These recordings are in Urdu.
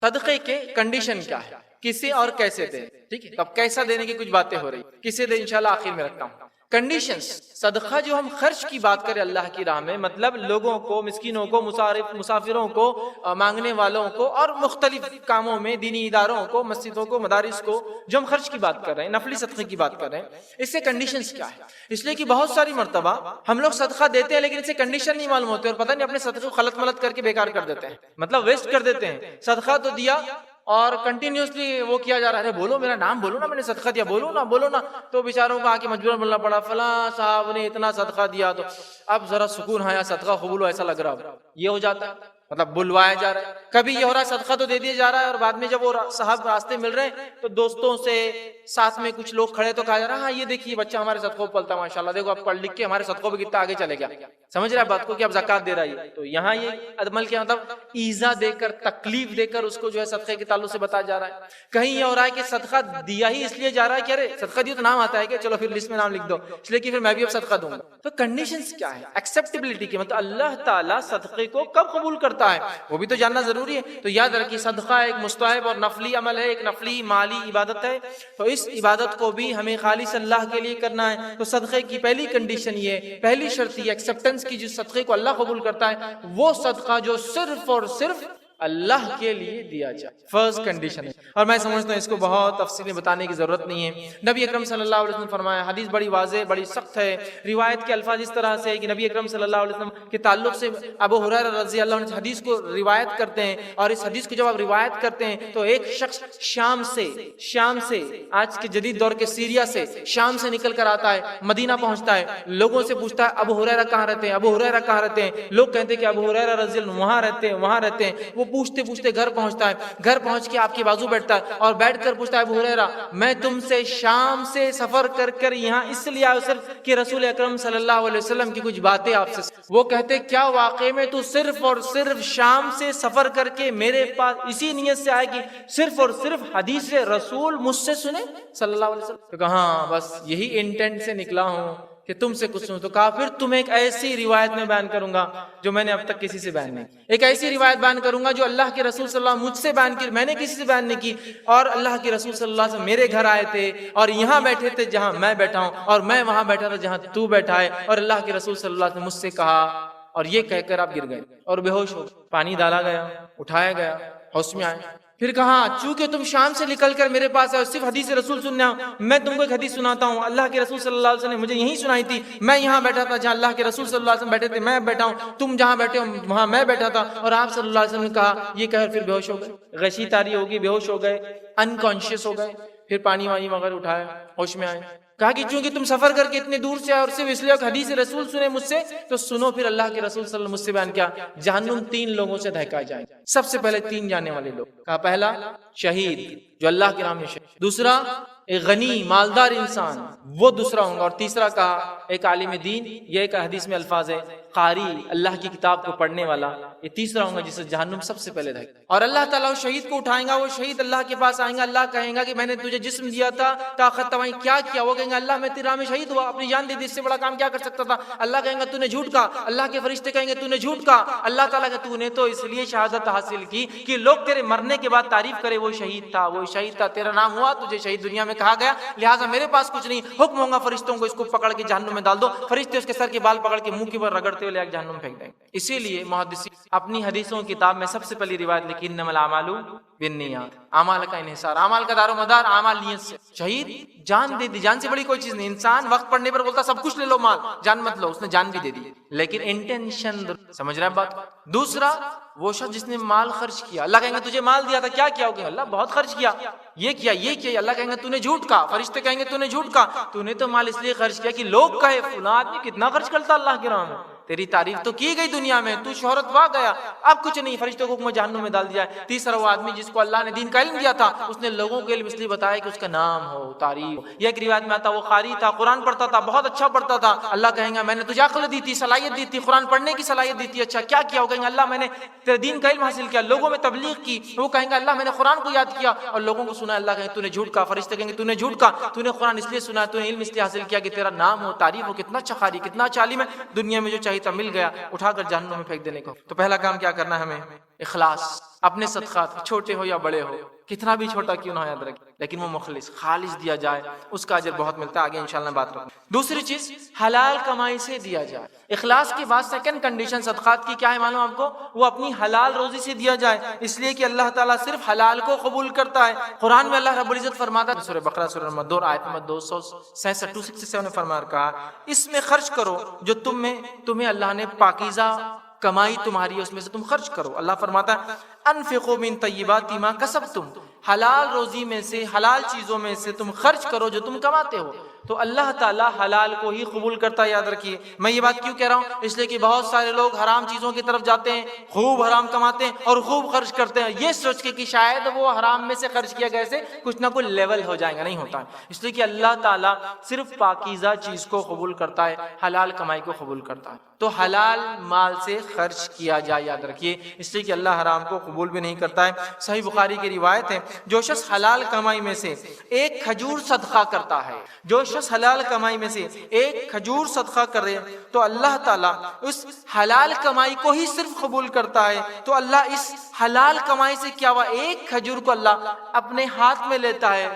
صدقے کے کنڈیشن کیا ہے، کسے اور کیسے دیں، ٹھیک ہے؟ اب کیسا دینے کی کچھ باتیں ہو رہی، کسے دیں انشاءاللہ آخر میں رکھتا ہوں۔ کنڈیشنز، صدقہ جو ہم خرچ کی بات کریں اللہ کی راہ میں، مطلب لوگوں کو، مسکینوں کو، مسافروں کو، مانگنے والوں کو، اور مختلف کاموں میں، دینی اداروں کو، مسجدوں کو، مدارس کو، جو ہم خرچ کی بات کر رہے ہیں، نفلی صدقے کی بات کر رہے ہیں، اس سے کنڈیشنز کیا ہے؟ اس لیے کہ بہت ساری مرتبہ ہم لوگ صدقہ دیتے ہیں لیکن اس سے کنڈیشن نہیں معلوم ہوتے، اور پتہ نہیں اپنے صدقے کو خلط ملط کر کے بیکار کر دیتے ہیں، مطلب ویسٹ کر دیتے ہیں۔ صدقہ تو دیا اور کنٹینیوسلی وہ کیا جا رہا ہے، بولو میرا نام بولو نا، میں نے صدقہ دیا، بولو نا، تو بیچاروں کو آ کے مجبور بولنا پڑا، فلاں صاحب نے اتنا صدقہ دیا تو اب ذرا سکون ہے، صدقہ قبول ہو ایسا لگ رہا ہو، یہ ہو جاتا ہے، مطلب بلوایا جا رہا ہے۔ کبھی یہ ہو رہا ہے صدقہ تو دے دیا جا رہا ہے اور بعد میں جب وہ صاحب راستے مل رہے ہیں تو دوستوں سے، ساتھ میں کچھ لوگ کھڑے تو کہا جا رہا ہے، ہاں یہ دیکھیے بچہ ہمارے صدقوں پہ پلتا ہے ماشاءاللہ، دیکھو اب پڑھ لکھ کے ہمارے صدقوں پہ کتنا آگے چلے گیا، سمجھ رہے ہیں بات کو کہ اب زکات دے رہا ہے۔ تو یہاں یہ عمل کیا مطلب ایزا دے کر، تکلیف دے کر اس کو جو ہے صدقے کے تعلق سے بتایا جا رہا ہے۔ کہیں یہ ہو رہا ہے کہ صدقہ دیا ہی اس لیے جا رہا ہے کہ ارے صدقہ دیا تو نام آتا ہے کہ چلو پھر لسٹ میں نام لکھ دو، اس لیے کہ پھر میں بھی اب صدقہ دوں گا۔ تو کنڈیشنز کیا ہے ایکسیپٹیبلٹی کی، مطلب اللہ تعالیٰ صدقے کو کب قبول کرتا ہے وہ بھی تو جاننا ضروری ہے۔ تو یاد رکھیے صدقہ ایک مستحب اور نفلی عمل ہے، ایک نفلی مالی عبادت ہے، تو اس عبادت کو بھی ہمیں خالص اللہ کے لیے کرنا ہے۔ تو صدقے کی پہلی کنڈیشن یہ، پہلی شرط یہ ایکسیپٹنس کی، جس صدقے کو اللہ قبول کرتا ہے وہ صدقہ جو صرف اور صرف اللہ کے لیے دیا جائے، فرسٹ کنڈیشن ہے۔ اور میں سمجھتا ہوں اس کو بہت تفصیل میں بتانے کی ضرورت نہیں ہے۔ نبی اکرم صلی اللہ علیہ وسلم فرمایا، حدیث بڑی واضح بڑی سخت ہے، روایت کے الفاظ اس طرح سے ہے کہ نبی اکرم صلی اللہ علیہ وسلم کے تعلق سے ابو ہریرہ رضی اللہ عنہ حدیث کو روایت کرتے ہیں، اور اس حدیث کو جب آپ روایت کرتے ہیں تو ایک شخص شام سے آج کے جدید دور کے سیریا سے، شام سے نکل کر آتا ہے، مدینہ پہنچتا ہے، لوگوں سے پوچھتا ہے ابو ہریرہ کہاں رہتے ہیں، ابو ہریرہ کہاں رہتے ہیں؟ لوگ کہتے ہیں کہ ابو ہریرہ رضی اللہ عنہ وہاں رہتے ہیں۔ وہ پوچھتے پوچھتے گھر پہنچتا ہے، گھر پہنچ کے آپ کے بازو بیٹھتا ہے اور بیٹھ کر پوچھتا ہے ابو ہریرہ میں تم سے شام سے سفر کر کر یہاں اس لیے آیا صرف کہ رسول اکرم صلی اللہ علیہ وسلم کی کچھ باتیں آپ سے۔ وہ کہتے کیا واقعے میں تو صرف اور صرف شام سے سفر کر کے میرے پاس اسی نیت سے آئے کہ صرف اور صرف حدیث رسول مجھ سے سنے صلی اللہ علیہ وسلم؟ تو کہا ہاں بس یہی انٹینٹ سے نکلا ہوں کہ تم سے کچھ سنوں۔ تو کہا پھر تمہیں ایک ایسی روایت میں بیان کروں گا جو میں نے اب تک کسی سے بیان نہیں کی، ایک ایسی روایت بیان کروں گا جو اللہ کے رسول صلی اللہ علیہ وسلم مجھ سے بیان کی، میں نے کسی سے بیان نہیں کی، اور اللہ کے رسول صلی اللہ علیہ وسلم میرے گھر آئے تھے اور یہاں بیٹھے تھے جہاں میں بیٹھا ہوں، اور میں وہاں بیٹھا تھا جہاں تو بیٹھا ہے، اور اللہ کے رسول صلی اللہ علیہ وسلم مجھ سے کہا، اور یہ کہہ کر آپ گر گئے اور بے ہوش ہو گئے۔ پانی ڈالا گیا، اٹھایا گیا، ہوش میں آئے، پھر کہا چونکہ تم شام سے نکل کر میرے پاس آئے صرف حدیث رسول سننا، میں تم کو ایک حدیث سناتا ہوں، اللہ کے رسول صلی اللہ علیہ وسلم نے مجھے یہی سنائی تھی، میں یہاں بیٹھا تھا جہاں اللہ کے رسول صلی اللہ علیہ وسلم بیٹھے تھے، میں بیٹھا ہوں، تم جہاں بیٹھے ہو وہاں میں بیٹھا تھا، اور آپ صلی اللہ علیہ وسلم نے کہا یہ کہہ پھر بے ہوش ہو گئے، غشی تاری ہوگی، بے ہوش ہو گئے، انکانشیس ہو گئے، پھر پانی وانی وغیرہ اٹھایا، ہوش میں آئے، کہا کہ چونکہ تم سفر کر کے اتنے دور سے آئے اور صرف اس لیے کہ حدیث رسول سنے مجھ سے، تو سنو پھر اللہ کے رسول صلی اللہ علیہ وسلم مجھ سے بیان کیا، جہنم 3 لوگوں سے دہکا جائے، سب سے پہلے 3 جانے والے لوگ، کہا پہلا شہید جو اللہ کے نام میں شہید، دوسرا ایک غنی مالدار انسان وہ دوسرا ہوں گا، اور تیسرا کہا ایک عالم دین، یہ ایک حدیث میں الفاظ ہے قاری اللہ کی کتاب کو پڑھنے والا، یہ تیسرا ہوں گا جسے جہنم سب سے پہلے دھکے۔ اور اللہ تعالیٰ اس شہید کو اٹھائیں گا، وہ شہید اللہ کے پاس آئیں گا، اللہ کہیں گا کہ میں نے تجھے جسم دیا تھا، طاقت تمہیں کیا کیا؟ وہ کہیں گا اللہ میں تیرے راہ میں شہید ہوا، اپنی جان دے دی، اس سے بڑا کام کیا کر سکتا تھا؟ اللہ کہیں گا تو نے جھوٹ کہا، اللہ کے فرشتے کہیں گے تو نے جھوٹ کہا، اللہ تعالیٰ کہ تو نے تو اس لیے شہادت حاصل کی کہ لوگ تیرے مرنے کے بعد تعریف کرے وہ شہید تھا، وہ شہید تھا، تیرا نام ہوا، تجھے شہید دنیا میں کہا گیا، لہٰذا میرے پاس کچھ نہیں، حکم ہوگا فرشتوں کو اس کو پکڑ کے جہنم میں ڈال دو، فرشتے اس کے سر کے بال پکڑ کے منہ کے اوپر رگڑتے ہوئے لے کے جہنم میں پھینک دیں گے۔ اسی لیے محدثین اپنی حدیثوں کی کتاب میں سب سے پہلی روایت لکھی انما الاعمال بالنیات، اعمال کا انحصار، اعمال کا دار و مدار اعمال نیت سے۔ شہید جان دے دی، جان سے بڑی کوئی چیز نہیں، انسان وقت پڑنے پر بولتا سب کچھ لے لو مال، جان مت لو، اس نے جان بھی دے دی، لیکن انٹینشن سمجھ رہے ہیں بات۔ دوسرا وہ شخص جس نے مال خرچ کیا، اللہ کہیں گے تجھے مال دیا تھا کیا کیا؟ ہوگا اللہ بہت خرچ کیا، یہ کیا یہ کیا، اللہ کہیں گے تو نے جھوٹ کہا، فرشتے کہیں گے تو نے جھوٹ کہا، تو نے تو مال اس لیے خرچ کیا کہ لوگ کہے فلاں آدمی کتنا خرچ کرتا اللہ کے راہ میں، تیری تعریف تو کی گئی دنیا میں، تو شہرت پا گیا، اب کچھ نہیں، فرشتوں کو جہنم میں ڈال دیا ہے۔ تیسرا وہ آدمی جس کو اللہ نے دین کا علم دیا تھا، اس نے لوگوں کے علم اس لیے بتایا کہ اس کا نام ہو، تعریف ہو۔ یہ ایک روایت میں آتا وہ قاری تھا، قرآن پڑھتا تھا، بہت اچھا پڑھتا تھا، اللہ کہیں گا میں نے تجھے عقل دی تھی، صلاحیت دی تھی، قرآن پڑھنے کی صلاحیت دی تھی، اچھا کیا کیا؟ وہ کہیں گے اللہ میں نے تیرے دین کا علم حاصل کیا، لوگوں میں تبلیغ کی، وہ کہیں گے اللہ میں نے قرآن کو یاد کیا اور لوگوں کو سنا، اللہ کہیں تو نے جھوٹ کہا، فرشتے کہیں گے تو نے جھوٹ کہا، تو نے قرآن اس لیے سنا، تو نے علم اس لیے حاصل کیا کہ تیرا نام ہو، تعریف ہو، کتنا اچھا قاری، کتنا اچھا عالم ہے، دنیا میں جو چاہیے تھا مل گیا، اٹھا کر جہنم میں پھینک دینے کو۔ تو پہلا کام کیا کرنا ہے ہمیں؟ اخلاص اپنے صدقات چھوٹے ہو یا بڑے ہو، کتنا بھی چھوٹا کیوں نہ ہو یاد رکھیں، لیکن وہ مخلص خالص دیا جائے، اس کا اجر بہت ملتا ہے، آگے انشاءاللہ بات کروں۔ دوسری چیز حلال کمائی سے دیا جائے۔ اخلاص کے بعد سیکنڈ کنڈیشن صدقات کی کیا ہے معلوم آپ کو؟ وہ اپنی حلال روزی سے دیا جائے، اس لیے کہ اللہ تعالیٰ صرف حلال کو قبول کرتا ہے۔ قرآن میں اللہ رب العزت فرماتا ہے، سورہ بقرہ سورہ نمبر 2 آیت نمبر 266 267 نے فرمایا، کہا اس میں خرچ کرو جو تمہیں اللہ نے پاکیزہ کمائی تمہاری ہے اس میں سے تم خرچ کرو۔ اللہ فرماتا ہے انفقوا من طیبات ما کسبتم، حلال روزی میں سے، حلال چیزوں میں سے تم خرچ کرو جو تم کماتے ہو۔ تو اللہ تعالیٰ حلال کو ہی قبول کرتا ہے، یاد رکھیے۔ میں یہ بات کیوں کہہ رہا ہوں؟ اس لیے کہ بہت سارے لوگ حرام چیزوں کی طرف جاتے ہیں، خوب حرام کماتے ہیں اور خوب خرچ کرتے ہیں، یہ سوچ کے کہ شاید وہ حرام میں سے خرچ کیا گئے سے کچھ نہ کچھ لیول ہو جائے گا، نہیں ہوتا ہے۔ اس لیے کہ اللہ تعالیٰ صرف پاکیزہ چیز کو قبول کرتا ہے، حلال کمائی کو قبول کرتا ہے۔ تو حلال مال سے خرچ کیا جائے، یاد رکھیے، اس لیے کہ اللہ حرام کو قبول بھی نہیں کرتا ہے۔ صحیح بخاری کی روایت ہے، جو شخص حلال کمائی میں سے ایک کھجور صدقہ کرتا ہے، جو شخص حلال کمائی میں سے ایک کھجور صدقہ کرے تو اللہ تعالیٰ اس حلال کمائی کو ہی صرف قبول کرتا ہے۔ تو اللہ اس حلال کمائی سے کیا ہوا، ایک کھجور کو اللہ اپنے ہاتھ میں لیتا ہے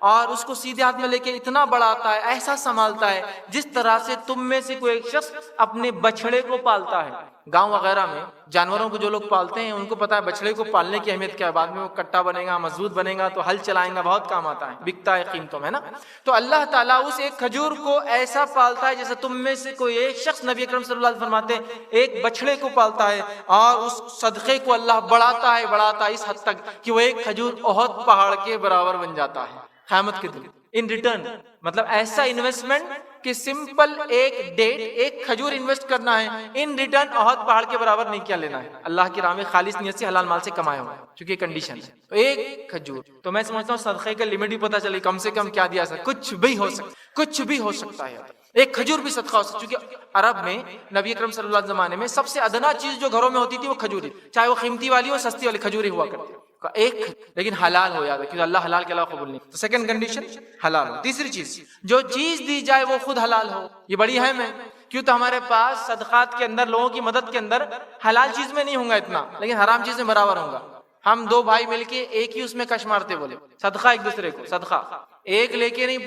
اور اس کو سیدھے ہاتھ میں لے کے اتنا بڑھاتا ہے، ایسا سنبھالتا ہے جس طرح سے تم میں سے کوئی ایک شخص اپنے بچڑے کو پالتا ہے۔ گاؤں وغیرہ میں جانوروں کو جو لوگ پالتے ہیں ان کو پتا ہے بچڑے کو پالنے کی اہمیت کیا ہے، بعد میں وہ کٹا بنے گا، مضبوط بنے گا، تو ہل چلائیں گا، بہت کام آتا ہے، بکتا ہے قیمتوں میں نا۔ تو اللہ تعالیٰ اس ایک کھجور کو ایسا پالتا ہے جیسے تم میں سے کوئی ایک شخص، نبی اکرم صلی اللہ علیہ وسلم فرماتے ہیں، ایک بچڑے کو پالتا ہے، اور اس صدقے کو اللہ بڑھاتا ہے اس حد تک کہ وہ ایک کھجور احد پہاڑ کے برابر بن جاتا ہے قیامت کے دن۔ ان ریٹرن مطلب ایسا انویسٹمنٹ کہ سمپل ایک ڈیٹ، ایک کھجور انویسٹ کرنا ہے، ان ریٹرن احد پہاڑ کے برابر نہیں کیا لینا ہے، اللہ کی راہ میں خالص نیت سے حلال مال سے کمایا ہوا ہے، چونکہ کنڈیشن ہے۔ تو ایک کھجور، تو میں سمجھتا ہوں صدقے کا لمٹ بھی پتہ چلی، کم سے کم کیا دیا سکتا، کچھ بھی ہو سکتا، کچھ بھی ہو سکتا ہے، ایک کھجور بھی صدقہ ہو سکتا، کیونکہ عرب میں نبی اکرم صلی اللہ علیہ وسلم زمانے میں سب سے ادنا چیز جو گھروں میں ہوتی تھی وہ کھجور ہی، چاہے وہ قیمتی والی ہو، سستی والی کھجور ہی ہوا کرتی، ایک لیکن حلال ہو، یاد ہے، کیونکہ اللہ حلال کے علاوہ قبول نہیں۔ تو سیکنڈ کنڈیشن حلال ہو۔ تیسری چیز، جو چیز دی جائے وہ خود حلال ہو، یہ بڑی اہم ہے، کیوں تو ہمارے پاس صدقات کے اندر، لوگوں کی مدد کے اندر حلال چیز میں نہیں ہوں گا اتنا، لیکن حرام چیز میں برابر ہوں گا۔ ہم دو بھائی مل کے ایک ہی اس میں کش مارتے، بولے صدقہ ایک دوسرے کو، صدقہ ایک لے کے نہیں،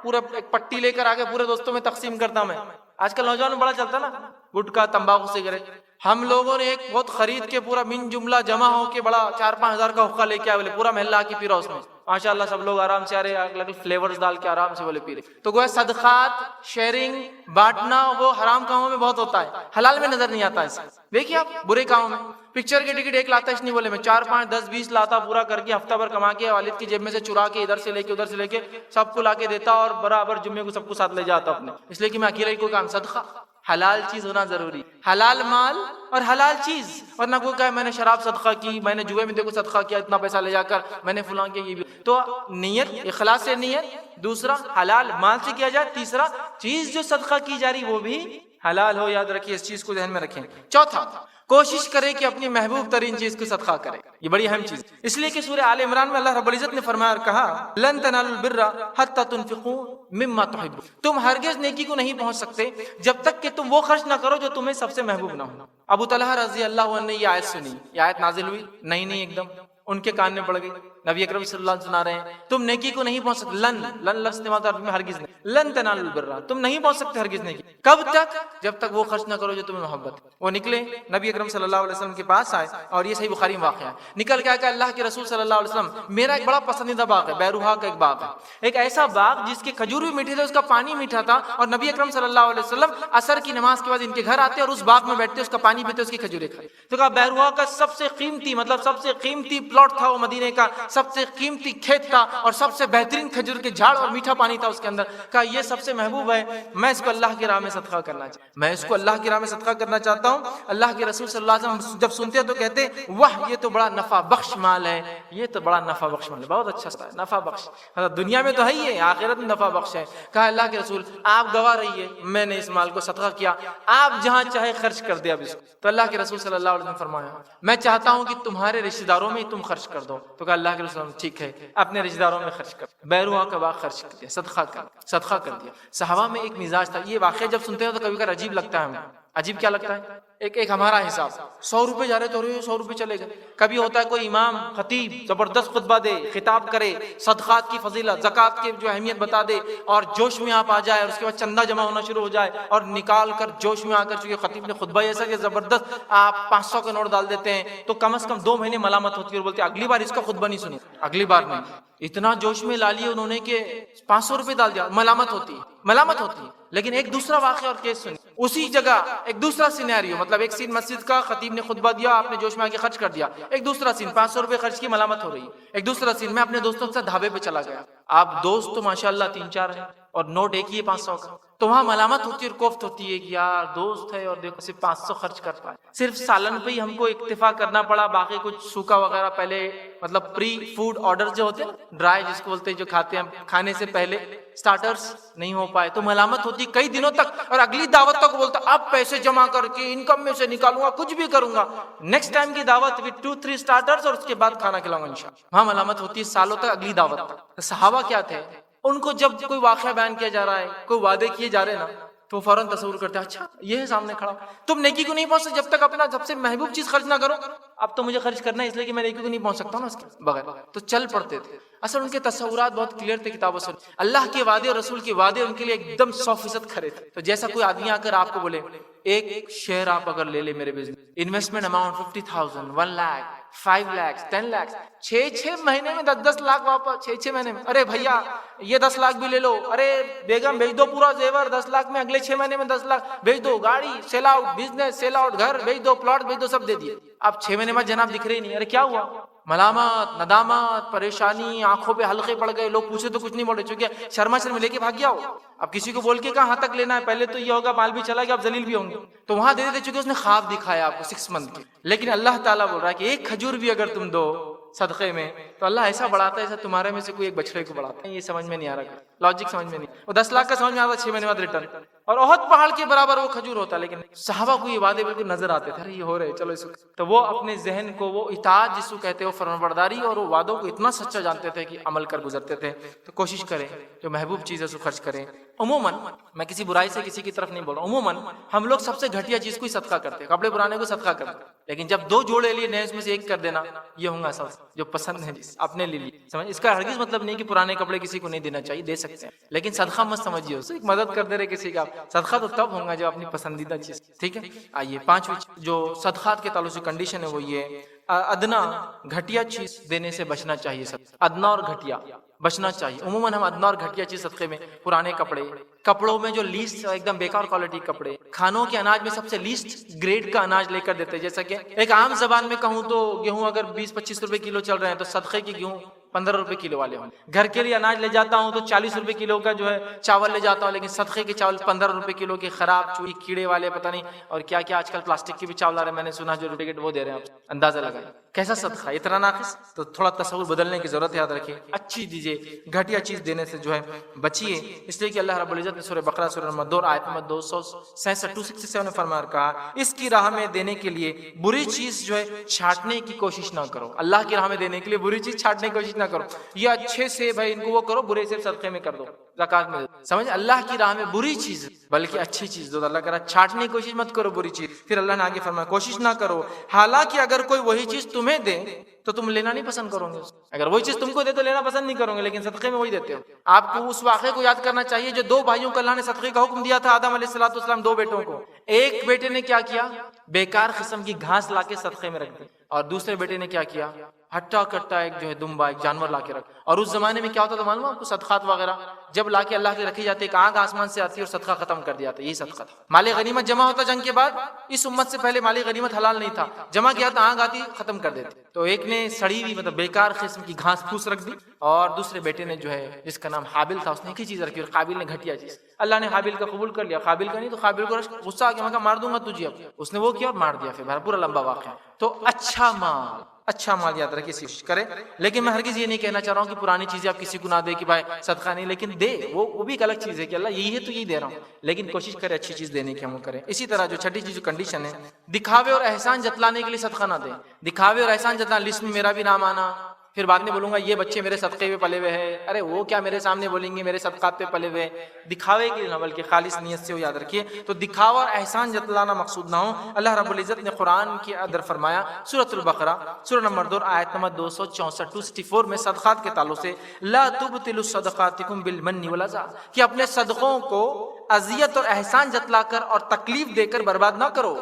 پورا ایک پٹی لے کر آگے پورے دوستوں میں تقسیم کرتا میں۔ آج کل نوجوان میں بڑا چلتا نا، گٹکا، تمباکو، سگریٹ۔ ہم لوگوں نے ایک بہت خرید کے پورا من جملہ جمع ہو کے بڑا 4-5 ہزار کا حقہ لے کے آئے، بولے پورا محلہ کی پی رہا اس میں، ماشاءاللہ سب لوگ آرام سے آ رہے، الگ الگ فلیورز ڈال کے آرام سے بولے پی رہے۔ تو گویا صدقات، شیئرنگ، بانٹنا وہ حرام کاموں میں بہت ہوتا ہے، حلال میں نظر نہیں آتا ہے۔ دیکھیے آپ برے کاموں میں پکچر کی ٹکٹ ایک لاتا، اس نہیں بولے میں 4-5 10 20 لاتا پورا کر کے، ہفتہ بھر کما کے والد کی جیب میں سے چرا کے، ادھر سے لے کے ادھر سے لے کے سب کو لا کے دیتا، اور برابر جمعے کو سب کو ساتھ لے جاتا اپنے، اس لیے کہ میں اکیلا ہی کوئی کام۔ صدقہ حلال چیز ہونا ضروری، حلال مال اور حلال چیز، ورنہ کوئی کہے میں نے شراب صدقہ کی، میں نے جوئے میں دیکھو صدقہ کیا، اتنا پیسہ لے جا کر میں نے فلاں کیا، یہ بھی۔ تو نیت، اخلاص سے نیت، دوسرا حلال مال سے کیا جائے، تیسرا چیز جو صدقہ کی جا رہی وہ بھی حلال ہو، یاد رکھیے، اس چیز کو ذہن میں رکھیں۔ چوتھا، کوشش کرے کہ اپنی محبوب ترین چیز کو صدقہ کرے، یہ بڑی اہم چیز، اس لیے کہ سورہ آل عمران میں اللہ رب العزت نے فرمایا اور کہا لن تنالوا البر حتى تنفقوا مما تحبون، تم ہرگز نیکی کو نہیں پہنچ سکتے جب تک کہ تم وہ خرچ نہ کرو جو تمہیں سب سے محبوب نہ ہو۔ ابو طلحہ رضی اللہ عنہ نے یہ آیت سنی، یہ آیت نازل ہوئی، نہیں ایک دم ان کے کان میں پڑ گئی، نبی اکرم صلی اللہ علیہ وسلم سنا رہے ہیں تم نیکی کو نہیں پہنچ سکتے، لن لفظ استعمال عربی میں ہرگز نہیں، لن تنالوا البر، تم نہیں پہنچ سکتے ہرگز نیکی، کب تک؟ جب تک وہ خرچ نہ کرو جو تمہیں محبت۔ وہ نکلے نبی اکرم صلی اللہ علیہ وسلم کے پاس آئے، اور یہ صحیح بخاری میں واقعہ ہے، نکل کے کہ اللہ کے رسول صلی اللہ علیہ وسلم، میرا ایک بڑا پسندیدہ باغ ہے، بیروہا کا ایک باغ ہے، ایک ایسا باغ جس کے کھجور بھی میٹھے تھے، اس کا پانی میٹھا تھا، اور نبی اکرم صلی اللہ علیہ وسلم عصر کی نماز کے بعد ان کے گھر آتے اور اس باغ میں بیٹھتے، اس کا پانی پیتے، اس کی کھجوریں کھاتے۔ تو کہا بیروہا کا سب سے قیمتی، مطلب سب سے قیمتی پلاٹ تھا وہ، مدینے کا سب سے قیمتی کھیت تھا، اور سب سے بہترین کھجور کے جھاڑ اور میٹھا پانی تھا اس کے اندر۔ کہا یہ سب سے محبوب ہے، میں اس کو اللہ کی راہ میں صدقہ کرنا چاہتا ہوں، میں اس کو اللہ کی راہ میں صدقہ کرنا چاہتا ہوں۔ اللہ کے رسول صلی اللہ علیہ وسلم جب سنتے ہیں تو کہتے واہ یہ تو بڑا نفع بخش مال ہے، یہ تو بڑا نفع بخش مال ہے، بہت اچھا ہے نفع بخش، دنیا میں تو ہے ہی ہے، آخرت میں نفع بخش ہے۔ کہا اللہ کے رسول آپ گواہ رہیے، میں نے اس مال کو صدقہ کیا، آپ جہاں چاہے خرچ کر دے اب اس کو۔ تو اللہ کے رسول صلی اللہ علیہ وسلم نے فرمایا میں چاہتا ہوں کہ تمہارے رشتہ داروں میں تم خرچ کر دو۔ تو کہا اللہ کے رسول ٹھیک ہے، اپنے رشتہ داروں میں خرچ کر، بیروہا کا باغ خرچ کر دیا، صدقہ کر دیا۔ صحابہ میں ایک مزاج تھا، یہ واقعہ جب سنتے ہیں تو کبھی کبھی عجیب لگتا ہے ہمیں، عجیب کیا لگتا ہے؟ ایک ہمارا حساب 100 روپے جا رہے تو 100 روپے چلے گئے. کبھی ہوتا ہے کوئی امام خطیب زبردست خطبہ دے، خطاب کرے، صدقات کی فضیلت، زکوٰۃ کی جو اہمیت بتا دے، اور جوش میں آپ آ جائے، اور اس کے بعد چندہ جمع ہونا شروع ہو جائے، اور نکال کر جوش میں آ کر، چونکہ خطیب نے خطبہ ایسا کہ زبردست، آپ 500 کا نوٹ ڈال دیتے ہیں تو کم از کم 2 مہینے ملامت ہوتی ہے، اور بولتے ہیں اگلی بار اس کا خطبہ نہیں سنی، اگلی بار نہیں. اتنا جوش میں لا لیے انہوں نے کہ 500 روپے ڈال دیا. ملامت ہوتی. لیکن ایک دوسرا واقعہ اور کیس سنی اسی جگہ، ایک دوسرا سینیریو، مطلب ایک سین مسجد کا، خطیب نے خطبہ دیا، آپ نے جوش میں آ کے خرچ کر دیا. ایک دوسرا سین 500 روپے خرچ کی، ملامت ہو رہی. ایک دوسرا سین میں اپنے دوستوں کے ساتھ ڈھابے پہ چلا گیا. آپ دوست تو ماشاءاللہ 3-4 ہیں اور نوٹ ایک ہی ہے 500 کا، تو وہاں ملامت ہوتی ہے اور کوفت ہوتی ہے کہ یار دوست ہے اور دیکھو صرف 500 خرچ کر پائے. صرف سالن پہ ہی ہم کو اکتفا کرنا پڑا، باقی کچھ سوکھا وغیرہ پہلے، مطلب پری فوڈ آرڈر جو ہوتے ہیں ڈرائی جس کو بولتے ہیں، جو کھاتے ہیں کھانے سے پہلے سٹارٹرز نہیں ہو پائے تو ملامت ہوتی کئی دنوں تک. اور اگلی دعوت تک بولتا اب پیسے جمع کر کے انکم میں سے نکالوں گا، کچھ بھی کروں گا، نیکسٹ ٹائم کی دعوت وتھ 2-3 سٹارٹرز اور اس کے بعد کھانا کھلاؤں گا انشاءاللہ. وہاں ملامت ہوتی ہے سالوں تک، اگلی دعوت تک. صحابہ کیا تھے، ان کو جب کوئی واقعہ بیان کیا جا رہا ہے، کوئی وعدے کیے جا رہے ہیں نا، تو فوراً تصور کرتے ہیں اچھا یہ ہے سامنے کھڑا. تم نیکی کو نہیں پہنچ سکتے جب تک اپنا سب سے محبوب چیز خرچ نہ کرو. اب تو مجھے خرچ کرنا ہے اس لیے کہ میں نیکی کو نہیں پہنچ سکتا ہوں نا اس کے بغیر، تو چل پڑتے تھے. اصل ان کے تصورات بہت کلیئر تھے کتابوں سے. اللہ کے وعدے اور رسول کے وعدے ان کے لیے ایک دم 100% کھرے تھے. تو جیسا کوئی آدمی آ کر آپ کو بولے ایک شیئر آپ اگر لے لے میرے business, investment amount 50,000، 1 lakh, 5 lakh, 10 lakh, 6 مہینے میں 10 لاکھ واپس، 6 مہینے میں. ارے بھیا یہ 10 لاکھ بھی لے لو، ارے بیگم بھیج دو پورا زیور 10 لاکھ میں، اگلے 6 مہینے میں 10 لاکھ بھیج دو، گاڑی sell out, business sell out, گھر بھیج دو، پلاٹ بھیج دو، سب دے دیے. اب 6 مہینے میں جناب دکھ رہے ہی نہیں. ارے کیا ہوا؟ ملامت، ندامت، پریشانی، آنکھوں پہ حلقے پڑ گئے. لوگ پوچھے تو کچھ نہیں بولے، چونکہ شرما شرم لے کے بھاگ گیا ہو. اب کسی کو بول کے کہاں تک لینا ہے، پہلے تو یہ ہوگا مال بھی چلا گیا، اب ذلیل بھی ہوں گے. تو وہاں دے دیتے چونکہ اس نے خواب دکھایا آپ کو 6 منتھ کے. لیکن اللہ تعالیٰ بول رہا ہے کہ ایک کھجور بھی اگر تم دو صدقے میں تو اللہ ایسا بڑھاتا ہے ایسا تمہارے میں سے کوئی ایک بچڑے کو بڑھاتا ہے. یہ سمجھ میں نہیں آ رہا، لاجک سمجھ میں نہیں. وہ 10 لاکھ کا سمجھ میں آتا 6 مہینے بعد ریٹرن، اور احد پہاڑ کے برابر وہ کھجور ہوتا. لیکن صحابہ کو یہ وعدے بالکل نظر آتے تھے، یہ ہو رہے چلو اس کو. تو وہ اپنے ذہن کو، وہ اطاعت جس کو کہتے ہیں، وہ فرمانبرداری اور وہ وعدوں کو اتنا سچا جانتے تھے کہ عمل کر گزرتے تھے. تو کوشش کریں جو محبوب چیز ہے اس کو خرچ کریں. عموماً میں کسی برائی سے کسی کی طرف نہیں بول رہا ہوں، عموماً ہم لوگ سب سے گھٹیا چیز کو ہی صدقہ کرتے ہیں، کپڑے پرانے کو صدقہ کرتے ہیں. لیکن جب 2 جوڑے لیے نئے، اس میں سے ایک کر دینا، یہ ہوں گا اصل جو پسند ہے اپنے لیے. سمجھ، اس کا ہرگز مطلب نہیں کہ پرانے کپڑے کسی کو نہیں دینا چاہیے، دے سکتے ہیں، لیکن صدقہ مت سمجھیے اسے. ایک مدد کر دے رہے کسی کا، صدقہ تو تب ہوگا جب اپنی پسندیدہ چیز. ٹھیک ہے. آئیے 5ویں جو صدقات کے تعلق سے کنڈیشن ہے وہ یہ ادنا، گھٹیا چیز دینے سے بچنا چاہیے. ادنا اور گھٹیا بچنا چاہیے. عموماً ہم ادنا اور گھٹیا چیز صدقے میں، پرانے کپڑے، کپڑوں میں جو لیسٹ ایک دم بیکار کوالٹی کپڑے، کھانوں کے اناج میں سب سے لیسٹ گریڈ کا اناج لے کر دیتے. جیسا کہ ایک عام زبان میں کہوں تو گیہوں اگر 20-25 روپے کلو چل رہے ہیں تو صدقے کی گیہوں 15 روپے کلو والے ہوں. گھر کے لیے اناج لے جاتا ہوں تو 40 روپے کلو کا جو ہے چاول لے جاتا ہوں، لیکن صدقے کے چاول 15 روپے کلو کے خراب چوری کیڑے والے، پتہ نہیں اور کیا کیا آج کل پلاسٹک کے بھی چاول آ رہے ہیں. میں نے سنا جو ٹکٹ وہ دے رہے ہیں. آپ اندازہ لگائیں کیسا صدقہ، اتنا ناقص. تو تھوڑا تصور بدلنے کی ضرورت ہے. یاد رکھیے اچھی دیجیے، گھٹیا چیز دینے سے جو ہے بچیے. اس لیے کہ اللہ رب العزت نے سورہ بقرہ سورہ نمبر 2 آیت نمبر 267 میں فرمایا کہا اس کی راہ میں دینے کے لیے بری چیز جو ہے چھانٹنے کی کوشش نہ کرو. اللہ کی راہ میں دینے کے لیے بری چیز چھانٹنے کی کوشش نہ کرو. یہ اچھے سے بھائی ان کو وہ کرو، برے سے صدقے میں کر دو، زکات میں. سمجھ، اللہ کی راہ میں بری چیز بلکہ اچھی چیز دو. اللہ کرا چھانٹنے کی کوشش مت کرو بری چیز. پھر اللہ نے آگے فرمایا کوشش نہ کرو، حالانکہ اگر کوئی وہی چیز تمہیں دے تو تم لینا نہیں پسند کرو گے. اگر وہی چیز تم کو دے تو لینا پسند نہیں کرو گے، لیکن صدقے میں وہی دیتے ہو. آپ کو اس واقعے کو یاد کرنا چاہیے جو 2 بھائیوں کو اللہ نے صدقے کا حکم دیا تھا. آدم علیہ السلام 2 بیٹوں کو. ایک بیٹے نے کیا کیا، بیکار قسم کی گھاس لا کے صدقے میں رکھ دی، اور دوسرے بیٹے نے کیا کیا، ہٹا کٹا ایک جو ہے دمبا، ایک جانور لا کے رکھ. اور اس زمانے میں کیا ہوتا تھا معلوم ہے آپ کو، صدقات وغیرہ جب لا کے اللہ کے رکھی جاتی، ایک آگ آسمان سے آتی اور صدقہ ختم کر دیا. یہی صدقہ تھا. مال غنیمت جمع ہوتا جنگ کے بعد، اس امت سے پہلے مال غنیمت حلال نہیں تھا، جمع کیا تھا آگ آتی ختم کر دیتے. تو ایک نے سڑی ہوئی مطلب بیکار قسم کی گھاس پھوس رکھ دی، اور دوسرے بیٹے نے جو ہے جس کا نام حابل تھا اس نے ایک ہی چیز رکھی، اور قابل نے گھٹیا چیز. اللہ نے حابل کا قبول کر لیا، قابل کا نہیں. تو قابل کو غصہ آ گیا، میں کہا مار دوں گا تجھے. اب اس نے وہ کیا اور مار دیا. پھر پورا لمبا واقعہ. تو اچھا مال یاد رکھیے، کوشش کرے. لیکن میں ہرگز یہ نہیں کہنا چاہ رہا ہوں کہ پرانی چیزیں آپ کسی کو نہ دے کہ بھائی صدقہ نہیں، لیکن دے، وہ بھی ایک الگ چیز ہے کہ اللہ یہی ہے تو یہی دے رہا ہوں. لیکن کوشش کرے اچھی چیز دینے کی ہم کریں. اسی طرح جو 6ٹھی چیز کنڈیشن ہے، دکھاوے اور احسان جتلانے کے لیے صدقہ نہ دیں. دکھاوے اور احسان جتلانا، لسٹ میں میرا بھی نام آنا، پھر بعد میں بولوں گا یہ بچے میرے صدقے پہ پلے ہوئے ہیں، ارے وہ کیا میرے سامنے بولیں گے میرے صدقات پہ پلے ہوئے ہیں، دکھاوے کے نہ بلکہ خالص نیت سے ہو، یاد رکھیے۔ تو دکھاوا اور احسان جتلانا مقصود نہ ہو۔ اللہ رب العزت نے قرآن کے اندر فرمایا سورۃ البقرہ سورہ نمبر 2 آیت نمبر 264 میں صدقات کے تعلق سے لا تبطلوا صدقاتکم بالمن والاذی، کہ اپنے صدقوں کو اذیت اور احسان جتلا کر اور تکلیف دے کر برباد نہ کرو۔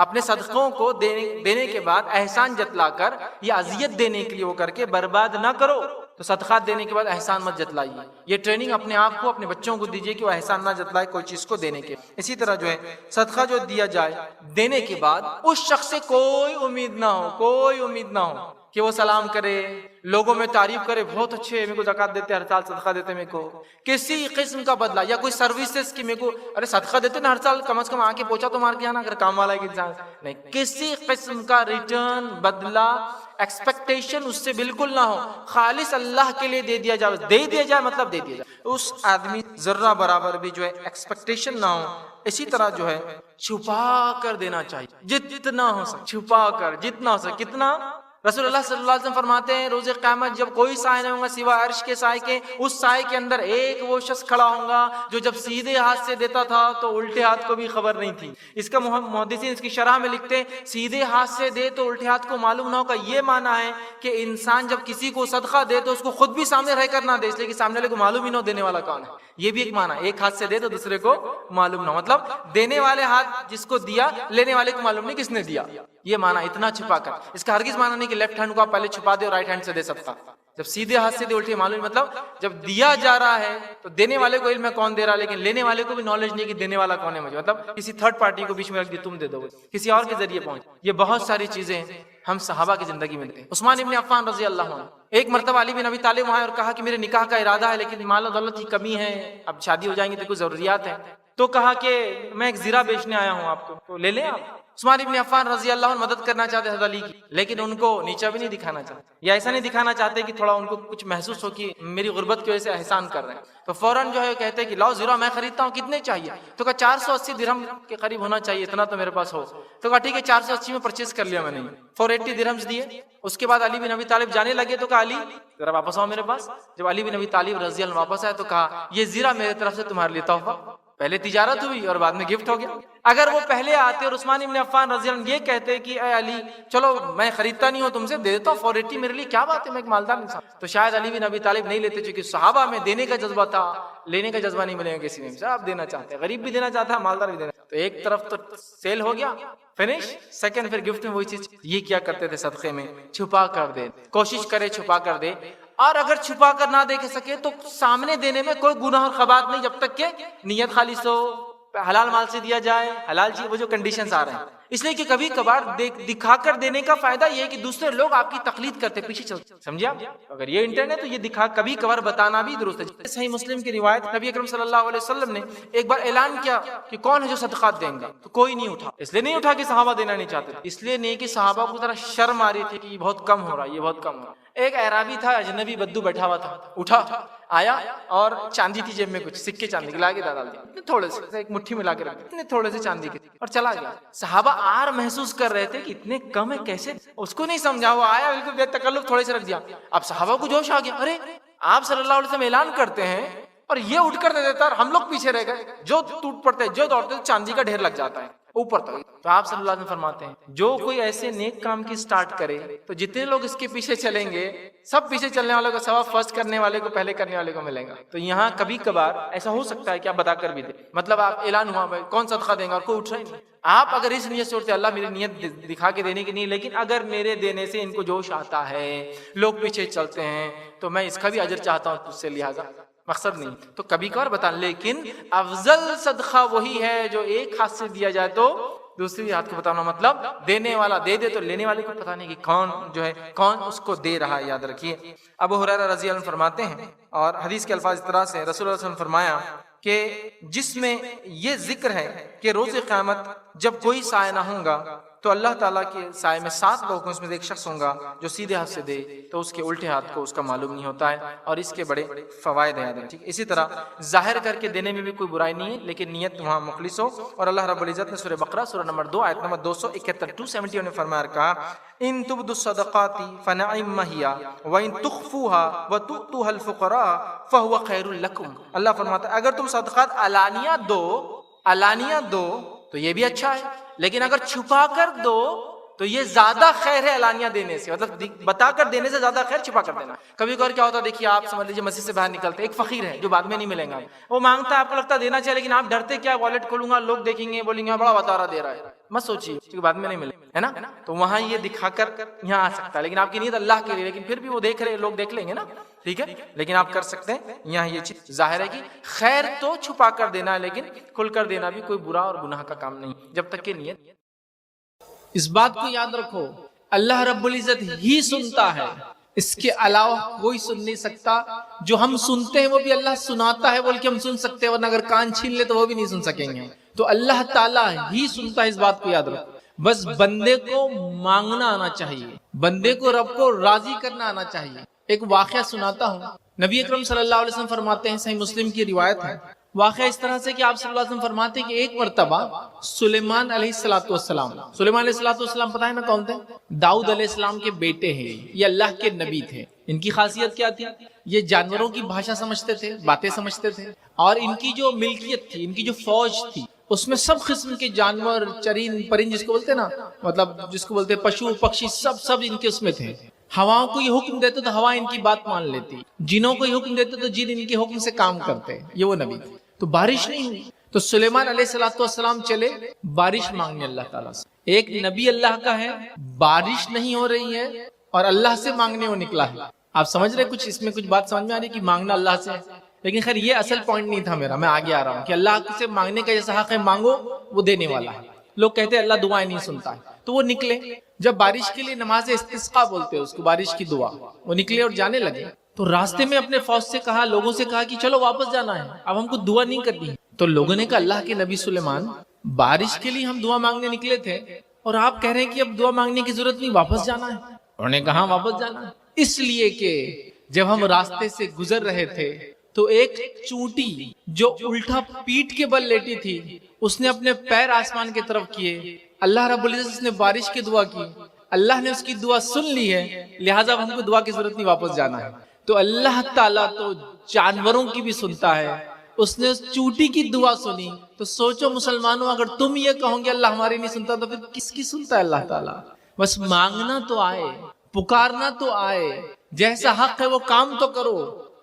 اپنے صدقوں کو دینے کے بعد احسان جتلا کر یا اذیت دینے کے لیے وہ کر کے برباد نہ کرو۔ تو صدقات دینے کے بعد احسان مت جتلائیے، یہ ٹریننگ اپنے آپ کو اپنے بچوں کو دیجیے کہ وہ احسان نہ جتلائے کوئی چیز کو دینے کے۔ اسی طرح جو ہے صدقہ جو دیا جائے دینے کے بعد اس شخص سے کوئی امید نہ ہو، کوئی امید نہ ہو کہ وہ سلام کرے، لوگوں میں تعریف کرے بہت اچھے میرے کو زکات دیتے، ہر سال صدقہ دیتے، میرے کو کسی قسم کا بدلہ یا کوئی سروسز کی میرے کو ارے صدقہ دیتے نا ہر سال، کم از کم آ کے پوچھا تو مار کے آنا اگر کام والا ہے کہ انسان نہیں، کسی قسم کا ریٹرن بدلہ ایکسپیکٹیشن اس سے بالکل نہ ہو، خالص اللہ کے لیے دے دیا جائے، دے دیا جائے مطلب دے دیا جائے، اس آدمی ذرہ برابر بھی جو ہے ایکسپیکٹیشن نہ ہو۔ اسی طرح جو ہے چھپا کر دینا چاہیے، جتنا ہو سکے چھپا کر، جتنا ہو سکے کتنا۔ رسول اللہ صلی اللہ علیہ وسلم فرماتے ہیں روز قیامت جب کوئی سائے نہیں ہوگا سوا عرش کے سائے کے، اس سائے کے اندر ایک وہ شخص کھڑا ہوگا جو جب سیدھے ہاتھ سے دیتا تھا تو الٹے ہاتھ کو بھی خبر نہیں تھی۔ اس کا محدثین اس کی شرح میں لکھتے ہیں سیدھے ہاتھ سے دے تو الٹے ہاتھ کو معلوم نہ ہوگا، یہ معنی ہے کہ انسان جب کسی کو صدقہ دے تو اس کو خود بھی سامنے رہ کر نہ دے، اس لیے کہ سامنے والے کو معلوم ہی نہ ہو دینے والا کون ہے، یہ بھی ایک معنی ہے۔ ایک ہاتھ سے دے تو دوسرے کو معلوم نہ ہو، مطلب دینے والے ہاتھ جس کو دیا لینے والے کو معلوم نہیں کس نے دیا، یہ معنی اتنا چھپا کر۔ اس کا ہرگز معنی نہیں کہ لیفٹ ہینڈ کو آپ پہلے چھپا دے اور رائٹ ہینڈ سے دے صدقہ، جب سیدھے ہاتھ سے دے الٹے معلوم، مطلب جب دیا جا رہا ہے تو دینے والے کو علم ہے کون دے رہا ہے، لیکن لینے والے کو بھی نالج نہیں کہ دینے والا کون ہے مجھے، مطلب کسی تھرڈ پارٹی کو بیچ میں رکھ دی تم دے دو، کسی اور کے ذریعے پہنچ۔ یہ بہت ساری چیزیں ہم صحابہ کی زندگی میں دیکھتے ہیں۔ عثمان ابن عفان رضی اللہ عنہ، ایک مرتبہ علی بن ابی طالب وہاں اور کہا کہ میرے نکاح کا ارادہ ہے لیکن مال و دولت کی کمی ہے، اب شادی ہو جائیں گی تو کچھ ضروریات ہیں، تو کہا کہ میں ایک زیرہ بیچنے آیا ہوں آپ کو، تو لے لیں آپ۔ عثمان ابن عفان رضی اللہ عنہ مدد کرنا چاہتے حضرت علی کی، لیکن ان کو نیچا بھی نہیں دکھانا چاہتے، یا ایسا نہیں دکھانا چاہتے کہ تھوڑا ان کو کچھ محسوس ہو کہ میری غربت کی وجہ سے احسان کر رہے ہیں، تو فوراً جو ہے کہتے ہیں کہ لاؤ زیرہ میں خریدتا ہوں، کتنے چاہیے؟ تو کہا 480 درہم کے قریب ہونا چاہیے، اتنا تو میرے پاس ہو۔ تو کہا ٹھیک ہے 480 میں پرچیز کر لیا میں نے، 480 درہمز دیے۔ اس کے بعد علی بن ابی طالب جانے لگے تو کہا علی ذرا واپس آؤ میرے پاس۔ جب علی بن ابی طالب رضی اللہ عنہ واپس آئے تو کہا یہ زیرہ میرے طرف سے تمہارے لیے تحفہ، پہلے تجارت ہوئی اور بعد میں گفٹ ہو گیا۔ اگر وہ پہلے آتے اور عثمان ابن عفان رضی اللہ عنہ یہ کہتے کہ اے علی چلو میں خریدتا نہیں ہوں تم سے، دے دیتا ہوں 480 میرے لیے کیا بات ہے، میں ایک مالدار انسان، تو شاید علی بن ابی طالب نہیں لیتے، چونکہ صحابہ میں دینے کا جذبہ تھا، لینے کا جذبہ نہیں ملے گا کسی میں، سب دینا چاہتے ہیں، غریب بھی دینا چاہتا ہے مالدار بھی دینا، تو ایک طرف تو سیل ہو گیا فنش، سیکنڈ پھر گفٹ میں وہی چیز۔ یہ کیا کرتے تھے صدقے میں، چھپا کر دے، کوشش کرے چھپا کر دے، اور اگر چھپا کر نہ دے سکے تو سامنے دینے میں کوئی گناہ اور خبات نہیں، جب تک کہ نیت خالص ہو، حلال مال سے دیا جائے، حلال چیز، وہ جو کنڈیشنز آ رہے ہیں۔ اس لیے کہ کبھی کبھار دکھا کر دینے کا فائدہ یہ ہے کہ دوسرے لوگ آپ کی تقلید کرتے پیچھے چلتے، سمجھے آپ؟ اگر یہ انٹرنیٹ تو یہ دکھا کبھی کبھار بتانا بھی درست ہے۔ صحیح مسلم کی روایت، نبی اکرم صلی اللہ علیہ وسلم نے ایک بار اعلان کیا کہ کون ہے جو صدقات دیں گا، تو کوئی نہیں اٹھا۔ اس لیے نہیں اٹھا کہ صحابہ دینا نہیں چاہتے، اس لیے نہیں کہ صحابہ کو ذرا شرم آ رہی تھی کہ یہ بہت کم ہو رہا ہے، یہ بہت کم ہو رہا ہے۔ ایک اعرابی تھا اجنبی بدو بیٹھا ہوا تھا، اٹھا آیا اور چاندی تھی جیب میں، کچھ سکے چاندی کے لا کے ڈال دیا، تھوڑے سے ایک مٹھی میں لا کے رکھ دیا، اتنے تھوڑے سے چاندی کے، اور چلا گیا۔ صحابہ آر محسوس کر رہے تھے کہ اتنے کم ہے کیسے، اس کو نہیں سمجھا، وہ آیا بالکل بے تکلف تھوڑے سے رکھ دیا۔ اب صحابہ کو جوش آ گیا، ارے آپ صلی اللہ علیہ وسلم اعلان کرتے ہیں اور یہ اٹھ کر دے دیتا ہے، ہم لوگ پیچھے رہ گئے، جو ٹوٹ پڑتے جو دوڑتے چاندی کا ڈھیر لگ جاتا ہے اوپر تک۔ تو آپ صلی اللہ علیہ وسلم فرماتے ہیں جو کوئی ایسے نیک کام کی سٹارٹ کرے تو جتنے لوگ اس کے پیچھے چلیں گے سب پیچھے چلنے والوں کا ثواب فرسٹ کرنے والے کو پہلے کرنے والے کو ملے گا۔ تو یہاں کبھی کبھار ایسا ہو سکتا ہے کہ آپ بتا کر بھی دیں، مطلب آپ اعلان ہوا بھائی کون صدقہ دیں گا اور کوئی اٹھ رہا ہی نہیں، آپ اگر اس نیت سے اٹھتے اللہ میری نیت دکھا کے دینے کی نہیں، لیکن اگر میرے دینے سے ان کو جوش آتا ہے، لوگ پیچھے چلتے ہیں تو میں اس کا بھی اجر چاہتا ہوں تجھ سے، لہٰذا مقصد نہیں تو کبھی کبھار بتا، لیکن افضل صدقہ وہی ہے جو ایک ہاتھ سے دیا جائے تو دوسری ہاتھ کو بتانا، مطلب دینے والا دے دے تو لینے والے کو پتہ نہیں کہ کون جو ہے کون اس کو دے رہا ہے، یاد رکھیے۔ ابو ہریرہ رضی اللہ عنہ فرماتے ہیں، اور حدیث کے الفاظ اس طرح سے، رسول اللہ صلی اللہ علیہ وسلم فرمایا کہ جس میں یہ ذکر ہے کہ روز قیامت جب کوئی سایہ نہ ہوگا تو اللہ تعالیٰ کے سائے میں 7 لوگ ہیں، اس میں سے ایک شخص ہوگا جو سیدھے ہاتھ سے دے تو اس کے الٹے ہاتھ کو اس کا معلوم نہیں ہوتا ہے، اور اس کے بڑے فوائد ہیں۔ ٹھیک، اسی طرح ظاہر کر کے دینے میں بھی کوئی برائی نہیں ہے، لیکن نیت وہاں مخلص ہو۔ اور اللہ رب العزت نے سورہ بقرہ سورہ نمبر 2 آیت نمبر 271 270 میں فرمایا کہا ان تبدوا الصدقات فنعم هي وان تخفوها وتؤتوها الفقراء فهو خير لكم۔ اللہ فرماتا ہے اگر تم صدقات علانیہ دو تو یہ بھی اچھا ہے، لیکن اگر چھپا کر دو تو یہ زیادہ خیر ہے علانیہ دینے سے، مطلب بتا کر دینے سے زیادہ خیر چھپا کر دینا۔ کبھی کبھار کیا ہوتا ہے، دیکھیے آپ سمجھ لیجیے مسجد سے باہر نکلتے، ایک فقیر ہے جو بعد میں نہیں ملیں گا، وہ مانگتا ہے، آپ کو لگتا ہے دینا چاہیے، لیکن آپ ڈرتے کیا، والٹ کھولوں گا لوگ دیکھیں گے بولیں گے بڑا بتا رہا دے رہا ہے، مت سوچیے کیونکہ بعد میں نہیں ملے، ہے نا؟ تو وہاں یہ دکھا کر یہاں آ سکتا ہے، لیکن آپ کی نیت اللہ کے لیے، لیکن پھر بھی وہ دیکھ رہے لوگ دیکھ لیں گے نا، ٹھیک ہے، لیکن آپ کر سکتے ہیں۔ یہاں یہ چیز ظاہر ہے کہ خیر تو چھپا کر دینا ہے، لیکن کھل کر دینا بھی کوئی برا اور گناہ کا کام نہیں، جب تک کہ نیت۔ اس بات کو یاد رکھو، اللہ رب العزت ہی سنتا ہے، اس کے علاوہ کوئی سن نہیں سکتا۔ جو ہم سنتے ہیں وہ بھی اللہ سناتا ہے بول کے ہم سن سکتے ہیں، ورنہ اگر کان چھین لے تو وہ بھی نہیں سن سکیں گے۔ تو اللہ تعالیٰ ہی سنتا ہے، اس بات کو یاد رکھو۔ بس بندے کو مانگنا آنا چاہیے، بندے کو رب کو راضی کرنا آنا چاہیے۔ ایک واقعہ سناتا ہوں، نبی اکرم صلی اللہ علیہ وسلم فرماتے ہیں، صحیح مسلم کی روایت ہے، واقعہ اس طرح سے کہ آپ صلی اللہ علیہ وسلم فرماتے ہیں کہ ایک مرتبہ سلیمان علیہ السلام، سلیمان علیہ السلام پتہ ہے نا کون تھے؟ داؤد علیہ السلام کے بیٹے ہیں، یہ اللہ کے نبی تھے۔ ان کی خاصیت کیا تھی؟ یہ جانوروں کی بھاشا سمجھتے تھے، باتیں سمجھتے تھے، اور ان کی جو ملکیت تھی، ان کی جو فوج تھی، اس میں سب قسم کے جانور، چرین پرند جس کو بولتے ہیں نا، مطلب جس کو بولتے ہیں پشو پکشی، سب ان کے اس میں تھے۔ ہواؤں کو یہ حکم دیتے تو ہوا ان کی بات مان لیتی، جنوں کو یہ حکم دیتے تو جن ان کے حکم سے کام کرتے، یہ وہ نبی تھے۔ تو بارش نہیں ہوئی تو سلیمان علیہ السلام چلے بارش مانگنے اللہ تعالیٰ سے۔ ایک نبی اللہ کا ہے، بارش نہیں ہو رہی ہے اور اللہ سے مانگنے وہ نکلا ہے۔ آپ سمجھ رہے کچھ اس میں کچھ بات سمجھ میں آ رہی کہ مانگنا اللہ سے ہے، لیکن خیر یہ اصل پوائنٹ نہیں تھا میرا، میں آگے آ رہا ہوں کہ اللہ سے مانگنے کا جیسا حق ہے، مانگو وہ دینے والا ہے۔ لوگ کہتے ہیں اللہ دعائیں نہیں سنتا ہے، تو وہ نکلے جب بارش کے لیے نماز استسقاء بولتے ہیں اس کو، بارش کی دعا، وہ نکلے اور جانے لگے تو راستے میں اپنے فوج سے کہا، لوگوں سے کہا کہ چلو واپس جانا ہے، اب ہم کو دعا نہیں کرنی ہے۔ تو لوگوں نے کہا اللہ کے نبی سلیمان، بارش کے لیے ہم دعا مانگنے نکلے تھے اور آپ کہہ رہے ہیں کہ اب دعا مانگنے کی ضرورت نہیں، واپس جانا ہے۔ انہوں نے کہا واپس جانا ہے، اس لیے کہ جب ہم راستے سے گزر رہے تھے تو ایک چونٹی جو الٹا پیٹ کے بل لیٹی تھی، اس نے اپنے پیر آسمان کی طرف کیے، اللہ رب العزت نے بارش کی دعا کی، اللہ نے اس کی دعا سن لی ہے، لہٰذا ہم کو دعا کی ضرورت نہیں، واپس جانا ہے۔ تو اللہ تعالیٰ تو جانوروں کی بھی سنتا ہے، اس نے اس چونٹی کی دعا سنی، تو سوچو مسلمانوں، اگر تم یہ کہو گے اللہ ہماری نہیں سنتا تو پھر کس کی سنتا ہے اللہ تعالیٰ؟ بس مانگنا تو آئے، پکارنا تو آئے، جیسا حق ہے وہ کام تو کرو،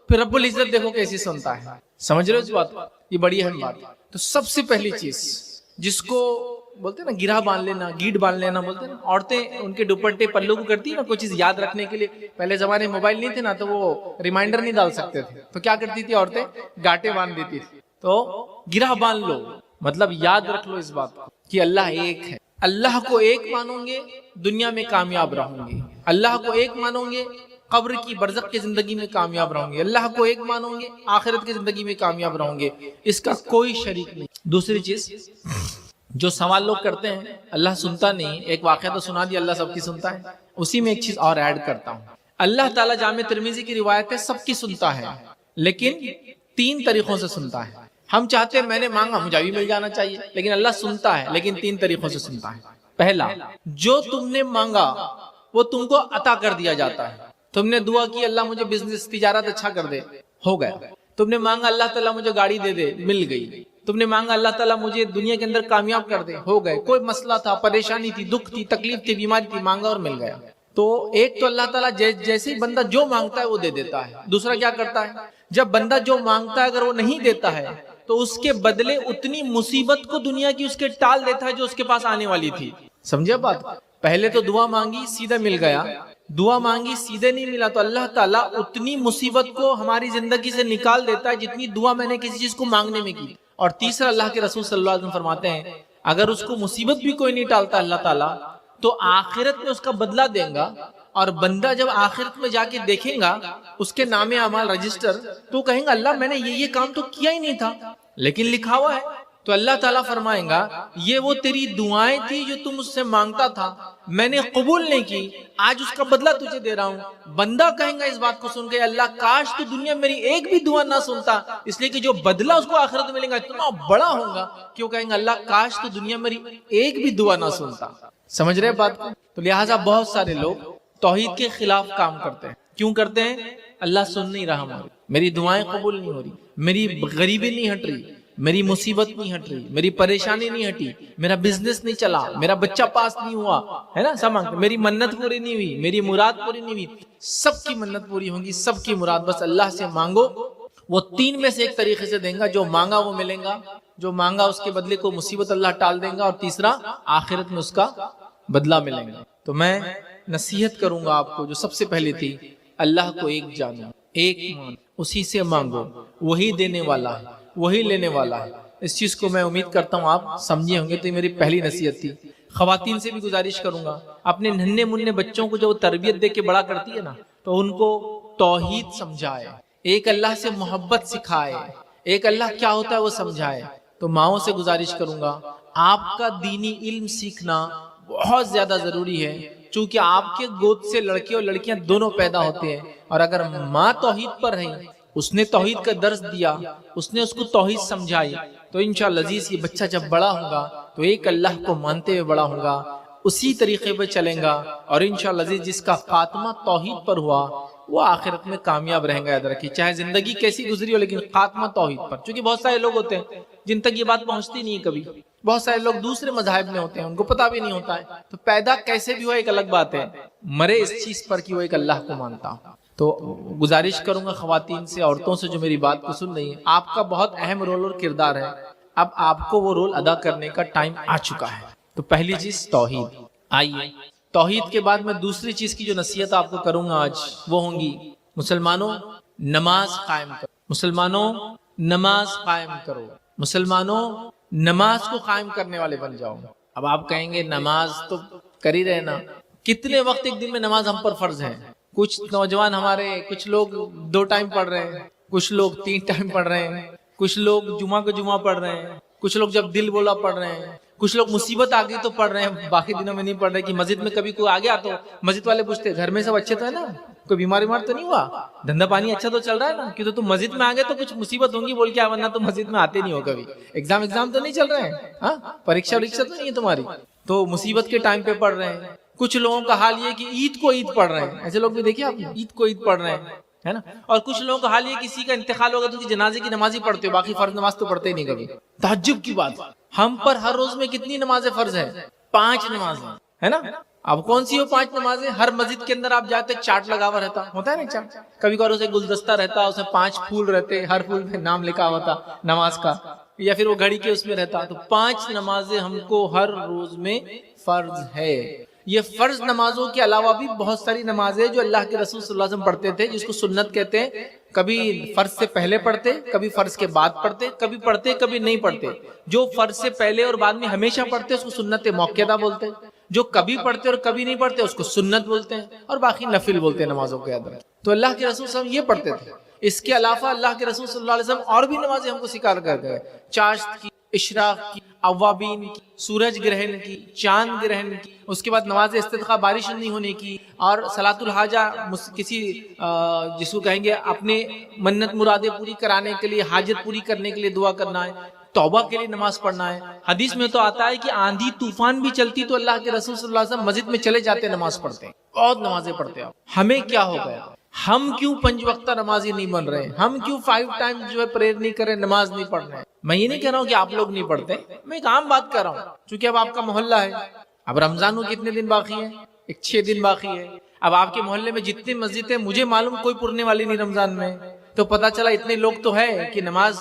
پھر رب العزت دیکھو کیسی سنتا ہے۔ سمجھ رہے ہو اس بات؟ یہ بڑی اہم بات ہے۔ تو سب سے پہلی چیز جس کو بولتے ہیں نا گرہ باندھ لینا، گیٹ باندھ لینا بولتے ہیں نا، عورتیں ان کے دوپٹے پلو کو کرتی ہیں نا کوئی چیز یاد رکھنے کے لیے، پہلے زمانے میں موبائل نہیں تھے نا تو وہ ریمائنڈر نہیں ڈال سکتے تھے، تو کیا کرتی تھی عورتیں؟ گاٹے باندھ دیتی تھی۔ تو گرہ باندھ لو، مطلب یاد رکھ لو اس بات کو کہ اللہ ایک ہے، اللہ کو ایک مانو گے دنیا میں کامیاب رہوں گے، اللہ کو ایک مانو گے قبر کی برزخ کی زندگی میں کامیاب رہوں گے، اللہ کو ایک مانو گے آخرت کی زندگی میں کامیاب رہوں گے، اس کا کوئی شریک نہیں۔ دوسری چیز جو سوال لوگ کرتے ہیں اللہ سنتا نہیں، ایک واقعہ تو سنا دیا اللہ سب کی سنتا ہے، اسی میں ایک چیز اور ایڈ کرتا ہوں۔ اللہ تعالیٰ جامع ترمذی کی روایت ہے سب کی سنتا ہے، لیکن 3 طریقوں سے سنتا ہے۔ ہم چاہتے ہیں میں نے مانگا مجھے بھی مل جانا چاہیے، لیکن اللہ سنتا ہے، لیکن 3 طریقوں سے سنتا ہے۔ پہلا، جو تم نے مانگا وہ تم کو عطا کر دیا جاتا ہے۔ تم نے دعا کی اللہ مجھے بزنس تجارت اچھا کر دے، ہو گیا۔ تم نے مانگا اللہ تعالیٰ مجھے گاڑی دے دے، مل گئی۔ تم نے مانگا اللہ تعالیٰ مجھے دنیا کے اندر کامیاب کر دے، ہو گئے۔ کوئی مسئلہ تھا، پریشانی تھی، دکھ تھی، تکلیف تھی، بیماری تھی، مانگا اور مل گیا۔ تو ایک تو اللہ تعالیٰ جیسے ہی بندہ جو مانگتا ہے وہ دے دیتا ہے۔ دوسرا کیا کرتا ہے، جب بندہ جو مانگتا ہے اگر وہ نہیں دیتا ہے تو اس کے بدلے اتنی مصیبت کو دنیا کی اس کے ٹال دیتا ہے جو اس کے پاس آنے والی تھی۔ سمجھے بات؟ پہلے تو دعا مانگی سیدھا مل گیا، دعا مانگی سیدھے نہیں ملا، تو اللہ تعالیٰ اتنی مصیبت کو ہماری زندگی سے نکال دیتا ہے جتنی دعا میں نے کسی چیز کو مانگنے میں کی۔ اور تیسرا اللہ کے رسول صلی اللہ علیہ وسلم فرماتے ہیں اگر اس کو مصیبت بھی کوئی نہیں ٹالتا اللہ تعالیٰ تو آخرت میں اس کا بدلہ دیں گا، اور بندہ جب آخرت میں جا کے دیکھیں گا اس کے نام اعمال رجسٹر تو کہیں گا اللہ میں نے یہ کام تو کیا ہی نہیں تھا، لیکن لکھا ہوا ہے تو اللہ تعالیٰ فرمائیں گا یہ وہ تیری دعائیں تھی جو تم مجھ سے مانگتا تھا، میں نے قبول نہیں کی، آج اس کا بدلہ تجھے دے رہا ہوں۔ بندہ کہیں گا اس بات کو سن کے اللہ کاش تو دنیا میں میری ایک بھی دعا نہ سنتا، اس لیے کہ جو بدلہ اس کو آخرت میں ملے گا اتنا بڑا ہوگا کیوں کہیں گا اللہ کاش تو دنیا میں میری ایک بھی دعا نہ سنتا۔ سمجھ رہے بات کو؟ تو لہٰذا بہت سارے لوگ توحید کے خلاف کام کرتے ہیں۔ کیوں کرتے ہیں؟ اللہ سن نہیں رہا ہماری، میری دعائیں قبول نہیں ہو رہی، میری غریبی نہیں ہٹ رہی، میری مصیبت نہیں ہٹ رہی، میری پریشانی نہیں ہٹی، میرا بزنس نہیں چلا، میرا بچہ پاس نہیں ہوا، ہے نا، سب مانگتے، میری منت پوری نہیں ہوئی، میری مراد پوری نہیں ہوئی۔ سب کی منت پوری ہوگی، سب کی مراد، بس اللہ سے مانگو، وہ تین میں سے ایک طریقے سے دیں گا، جو مانگا وہ ملیں گا، جو مانگا اس کے بدلے کو مصیبت اللہ ٹال دیں گا، اور تیسرا آخرت میں اس کا بدلہ ملیں گا۔ تو میں نصیحت کروں گا آپ کو، جو سب سے پہلے تھی، اللہ کو ایک جانو، ایک مانو، اسی سے مانگو، وہی دینے والا ہے، وہی لینے والا ہے۔ اس چیز کو میں امید کرتا ہوں آپ سمجھے ہوں گے، تو یہ میری پہلی نصیحت تھی۔ خواتین سے بھی گزارش کروں گا، اپنے ننھے منھے بچوں کو جو تربیت دے کے بڑا کرتی ہے نا، تو ان کو توحید سمجھائے، ایک اللہ سے محبت سکھائے، ایک اللہ کیا ہوتا ہے وہ سمجھائے۔ تو ماؤں سے گزارش کروں گا، آپ کا دینی علم سیکھنا بہت زیادہ ضروری ہے، چونکہ آپ کے گود سے لڑکے اور لڑکیاں دونوں پیدا ہوتے ہیں، اور اگر ماں توحید پر رہی، اس نے توحید کا درس دیا، اس نے اس کو توحید سمجھائی، تو انشاءاللہ عزیز یہ بچہ جب بڑا ہوگا تو ایک اللہ کو مانتے ہوئے بڑا ہوگا، اسی طریقے پہ چلیں گا، اور انشاءاللہ عزیز جس کا خاتمہ توحید پر ہوا وہ آخرت میں کامیاب رہیں گا۔ یاد رکھیے چاہے زندگی کیسی گزری ہو لیکن خاتمہ توحید پر، چونکہ بہت سارے لوگ ہوتے ہیں جن تک یہ بات پہنچتی نہیں ہے کبھی، بہت سارے لوگ دوسرے مذاہب میں ہوتے ہیں، ان کو پتہ بھی نہیں ہوتا ہے، تو پیدا کیسے بھی ہو ایک الگ بات ہے، مرے اس چیز پر کہ وہ ایک اللہ کو مانتا۔ تو گزارش کروں گا خواتین سے، عورتوں سے جو میری بات کو سن رہی ہیں، آپ کا بہت اہم رول اور کردار ہے، اب آپ کو وہ رول ادا کرنے کا ٹائم آ چکا ہے۔ تو پہلی چیز توحید۔ آئیے توحید کے بعد میں دوسری چیز کی جو نصیحت آپ کو کروں گا آج، وہ ہوں گی مسلمانوں نماز قائم کرو، مسلمانوں نماز قائم کرو، مسلمانوں نماز کو قائم کرنے والے بن جاؤ۔ اب آپ کہیں گے نماز تو کر ہی رہے نا، کتنے وقت ایک دن میں نماز ہم پر فرض ہے؟ کچھ نوجوان ہمارے، کچھ لوگ 2 ٹائم پڑھ رہے ہیں، کچھ لوگ 3 ٹائم پڑھ رہے ہیں، کچھ لوگ جمعہ کو جمعہ پڑھ رہے ہیں، کچھ لوگ جب دل بولا پڑھ رہے ہیں، کچھ لوگ مصیبت آ گئی تو پڑھ رہے ہیں، باقی دنوں میں نہیں پڑھ رہے۔ کہ مسجد میں کبھی کوئی آ گیا تو مسجد والے پوچھتے گھر میں سب اچھے تو ہے نا، کوئی بیمار تو نہیں ہوا، دھندا پانی اچھا تو چل رہا ہے نا، کہ تو تم مسجد میں آ گئے تو کچھ مصیبت ہوں گی بول کے، ورنہ تم مسجد میں آتے نہیں ہو کبھی، ایگزام تو نہیں چل رہے ہیں، ہاں پریکشا تو نہیں ہے تمہاری، تو مصیبت کے ٹائم پہ پڑھ رہے ہیں۔ کچھ لوگوں کا حال یہ کہ عید کو عید پڑھ رہے ہیں، ایسے لوگ بھی دیکھیں آپ، عید کو عید پڑھ رہے ہیں، ہے نا، اور کچھ لوگوں کا حال یہ کسی کا انتقال ہوگا تو جنازے کی نماز ہی پڑھتے ہو، باقی فرض نماز تو پڑھتے ہی نہیں کبھی۔ تعجب کی بات، ہم پر ہر روز میں کتنی نمازیں فرض ہیں؟ 5 نمازیں، ہے نا۔ اب کون سی ہو 5 نمازیں؟ ہر مسجد کے اندر آپ جاتے چارٹ لگا ہوا رہتا ہوتا ہے نا، چارٹ، کبھی کبھار اسے گلدستہ رہتا، اسے 5 پھول رہتے، ہر پھول پہ نام لکھا ہوا تھا نماز کا، یا پھر وہ گھڑی کے اس میں رہتا۔ تو 5 نمازیں ہم کو ہر روز میں فرض ہے۔ یہ فرض نمازوں کے علاوہ بھی بہت ساری نمازیں جو اللہ کے رسول صلی اللہ علیہ وسلم پڑھتے تھے، جس کو سنت کہتے ہیں، کبھی فرض سے پہلے پڑھتے، کبھی فرض کے بعد پڑھتے، کبھی نہیں پڑھتے۔ جو فرض سے پہلے اور بعد میں ہمیشہ پڑھتے اس کو سنت موقعہ بولتے ہیں، جو کبھی پڑھتے اور کبھی نہیں پڑھتے اس کو سنت بولتے ہیں، اور باقی نفل بولتے ہیں نمازوں کے اندر۔ تو اللہ کے رسول صلی اللہ علیہ وسلم یہ پڑھتے تھے۔ اس کے علاوہ اللہ کے رسول صلی اللہ علیہ وسلم اور بھی نمازیں ہم کو سکھا کر گئے، چاشت کی، اشراق کی، اوابین کی، سورج گرہن کی، چاند گرہن کی، اس کے بعد نماز استسقاء بارش نہیں ہونے کی، اور صلاۃ الحاجہ کسی جس کو کہیں گے اپنے منت مرادیں پوری کرانے کے لیے، حاجت پوری کرنے کے لیے دعا کرنا ہے، توبہ کے لیے نماز پڑھنا ہے۔ حدیث میں تو آتا ہے کہ آندھی طوفان بھی چلتی تو اللہ کے رسول صلی اللہ علیہ وسلم مسجد میں چلے جاتے، نماز پڑھتے ہیں، بہت نمازیں پڑھتے ہیں۔ ہمیں کیا ہو گیا؟ ہم کیوں 5 وقتہ نمازی نہیں بن رہے؟ ہم کیوں 5 ٹائم جو ہے پریئر نہیں کر رہے، نماز نہیں پڑھ رہے؟ میں یہ نہیں کہہ رہا ہوں کہ آپ لوگ نہیں پڑھتے، میں ایک عام بات کر رہا ہوں، چونکہ اب آپ کا محلہ ہے، اب رمضان کو کتنے دن باقی ہے؟ 6 دن باقی ہے۔ اب آپ کے محلے میں جتنی مسجد ہے، مجھے معلوم کوئی پڑھنے والی نہیں رمضان میں، تو پتا چلا اتنے لوگ تو ہے کہ نماز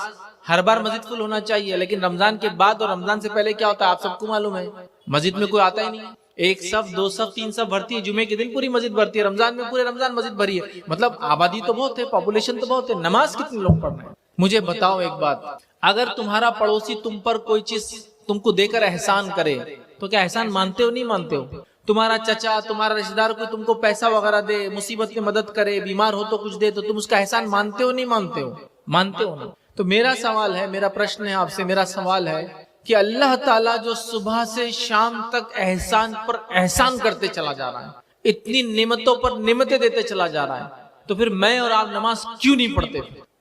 ہر بار مسجد فل ہونا چاہیے، لیکن رمضان کے بعد اور رمضان سے پہلے کیا ہوتا ہے آپ سب کو معلوم ہے، مسجد میں کوئی آتا ہی نہیں، 1 صف 2 صف 3 صف بھرتی ہے، جمعے کے دن پوری مسجد بھرتی ہے، رمضان میں پورے رمضان مسجد بھری ہے، مطلب آبادی تو بہت ہے، پاپولیشن تو بہت ہے، نماز کتنے لوگ پڑھ رہے ہیں؟ مجھے بتاؤ ایک بات، اگر تمہارا پڑوسی تم پر کوئی چیز تم کو دے کر احسان کرے تو کیا احسان مانتے ہو نہیں مانتے ہو؟ تمہارا چچا، تمہارا رشتہ دار کوئی تم کو پیسہ وغیرہ دے، مصیبت میں مدد کرے، بیمار ہو تو کچھ دے، تو تم اس کا احسان مانتے ہو نہیں مانتے ہو؟ مانتے ہو نا۔ تو میرا سوال ہے، میرا پرشن ہے آپ سے، میرا سوال ہے کہ اللہ تعالیٰ جو صبح سے شام تک احسان پر احسان کرتے چلا جا رہا ہے، اتنی نعمتوں پر نعمتیں دیتے چلا جا رہا ہے، تو پھر میں اور آپ نماز کیوں نہیں پڑھتے؟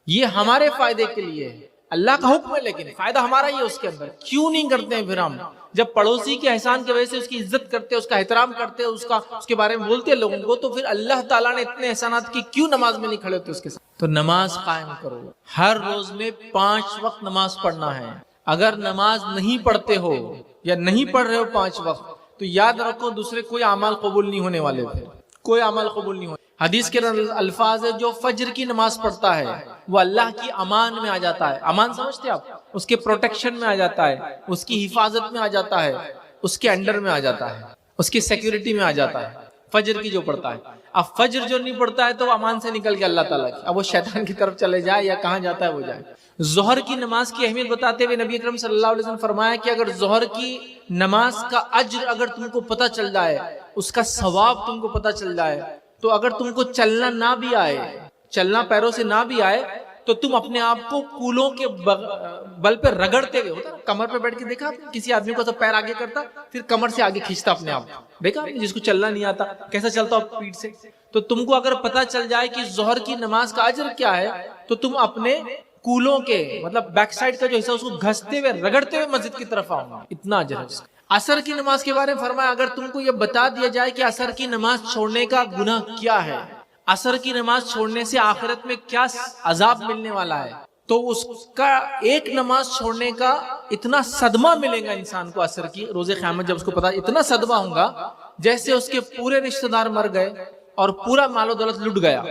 یہ ہمارے فائدے کے لیے ہے، اللہ کا حکم ہے، لیکن فائدہ ہمارا ہی ہے اس کے اندر، کیوں نہیں کرتے ہیں پھر ہم؟ جب پڑوسی کے احسان کی وجہ سے اس کی عزت کرتے، اس کا احترام کرتے، اس کے بارے میں بولتے لوگوں کو، تو پھر اللہ تعالیٰ نے اتنے احسانات کی کیوں نماز میں نہیں کھڑے ہوتے اس کے ساتھ؟ تو نماز قائم کرو، ہر روز میں 5 وقت نماز پڑھنا ہے۔ اگر نماز نہیں پڑھتے ہو یا نہیں پڑھ رہے ہو 5 وقت، تو یاد رکھو دوسرے کوئی اعمال قبول نہیں ہونے والے تھے، کوئی عمل قبول نہیں ہونے۔ حدیث کے الفاظ ہے، جو فجر کی نماز پڑھتا ہے وہ اللہ کی امان میں آ جاتا ہے۔ امان سمجھتے آپ؟ اس کے پروٹیکشن میں آ جاتا ہے، اس کی حفاظت میں آ جاتا ہے، اس کے انڈر میں آ جاتا ہے، اس کی سیکیورٹی میں آ جاتا ہے، فجر کی جو پڑھتا ہے۔ اب فجر جو نہیں پڑھتا ہے تو وہ امان سے نکل گیا اللہ تعالیٰ کی، اب وہ شیطان کی طرف چلے جائے یا کہاں جاتا ہے وہ جائے۔ ظہر کی نماز کی اہمیت بتاتے ہوئے نبی اکرم صلی اللہ علیہ وسلم فرمایا کہ اگر ظہر کی نماز کا اجر اگر تم کو پتہ چل جائے، اس کا ثواب تم کو پتہ چل جائے، تو اگر تم کو چلنا نہ بھی آئے، چلنا پیروں سے نہ بھی آئے، تو تم اپنے آپ کو کولوں کے بل پہ رگڑتے ہوئے، ہوتا ہے کمر پہ بیٹھ کے دیکھا آپ نے کسی آدمی کو، تو پیر آگے کرتا پھر کمر سے آگے کھینچتا اپنے آپ، دیکھا آپ نے جس کو چلنا نہیں آتا کیسا چلتا ہو پیٹ سے؟ تو تم کو اگر پتہ چل جائے کہ ظہر کی نماز کا اجر کیا ہے، تو تم اپنے کولوں کے مطلب بیک سائڈ کا جو حصہ اس کو گھستے ہوئے رگڑتے ہوئے مسجد کی طرف آؤں گا، اتنا اجر ہے اس کا۔ عصر کی نماز کے بارے میں فرمایا اگر تم کو یہ بتا دیا جائے کہ عصر کی نماز چھوڑنے کا گناہ کیا ہے، عصر کی نماز چھوڑنے سے آخرت میں کیا عذاب ملنے والا ہے، تو اس کا ایک نماز چھوڑنے کا اتنا صدمہ ملے گا انسان کو عصر کی روز قیامت، جب اس کو پتا اتنا صدمہ ہوگا جیسے اس کے پورے رشتہ دار مر گئے اور پورا مال و دولت لٹ گیا۔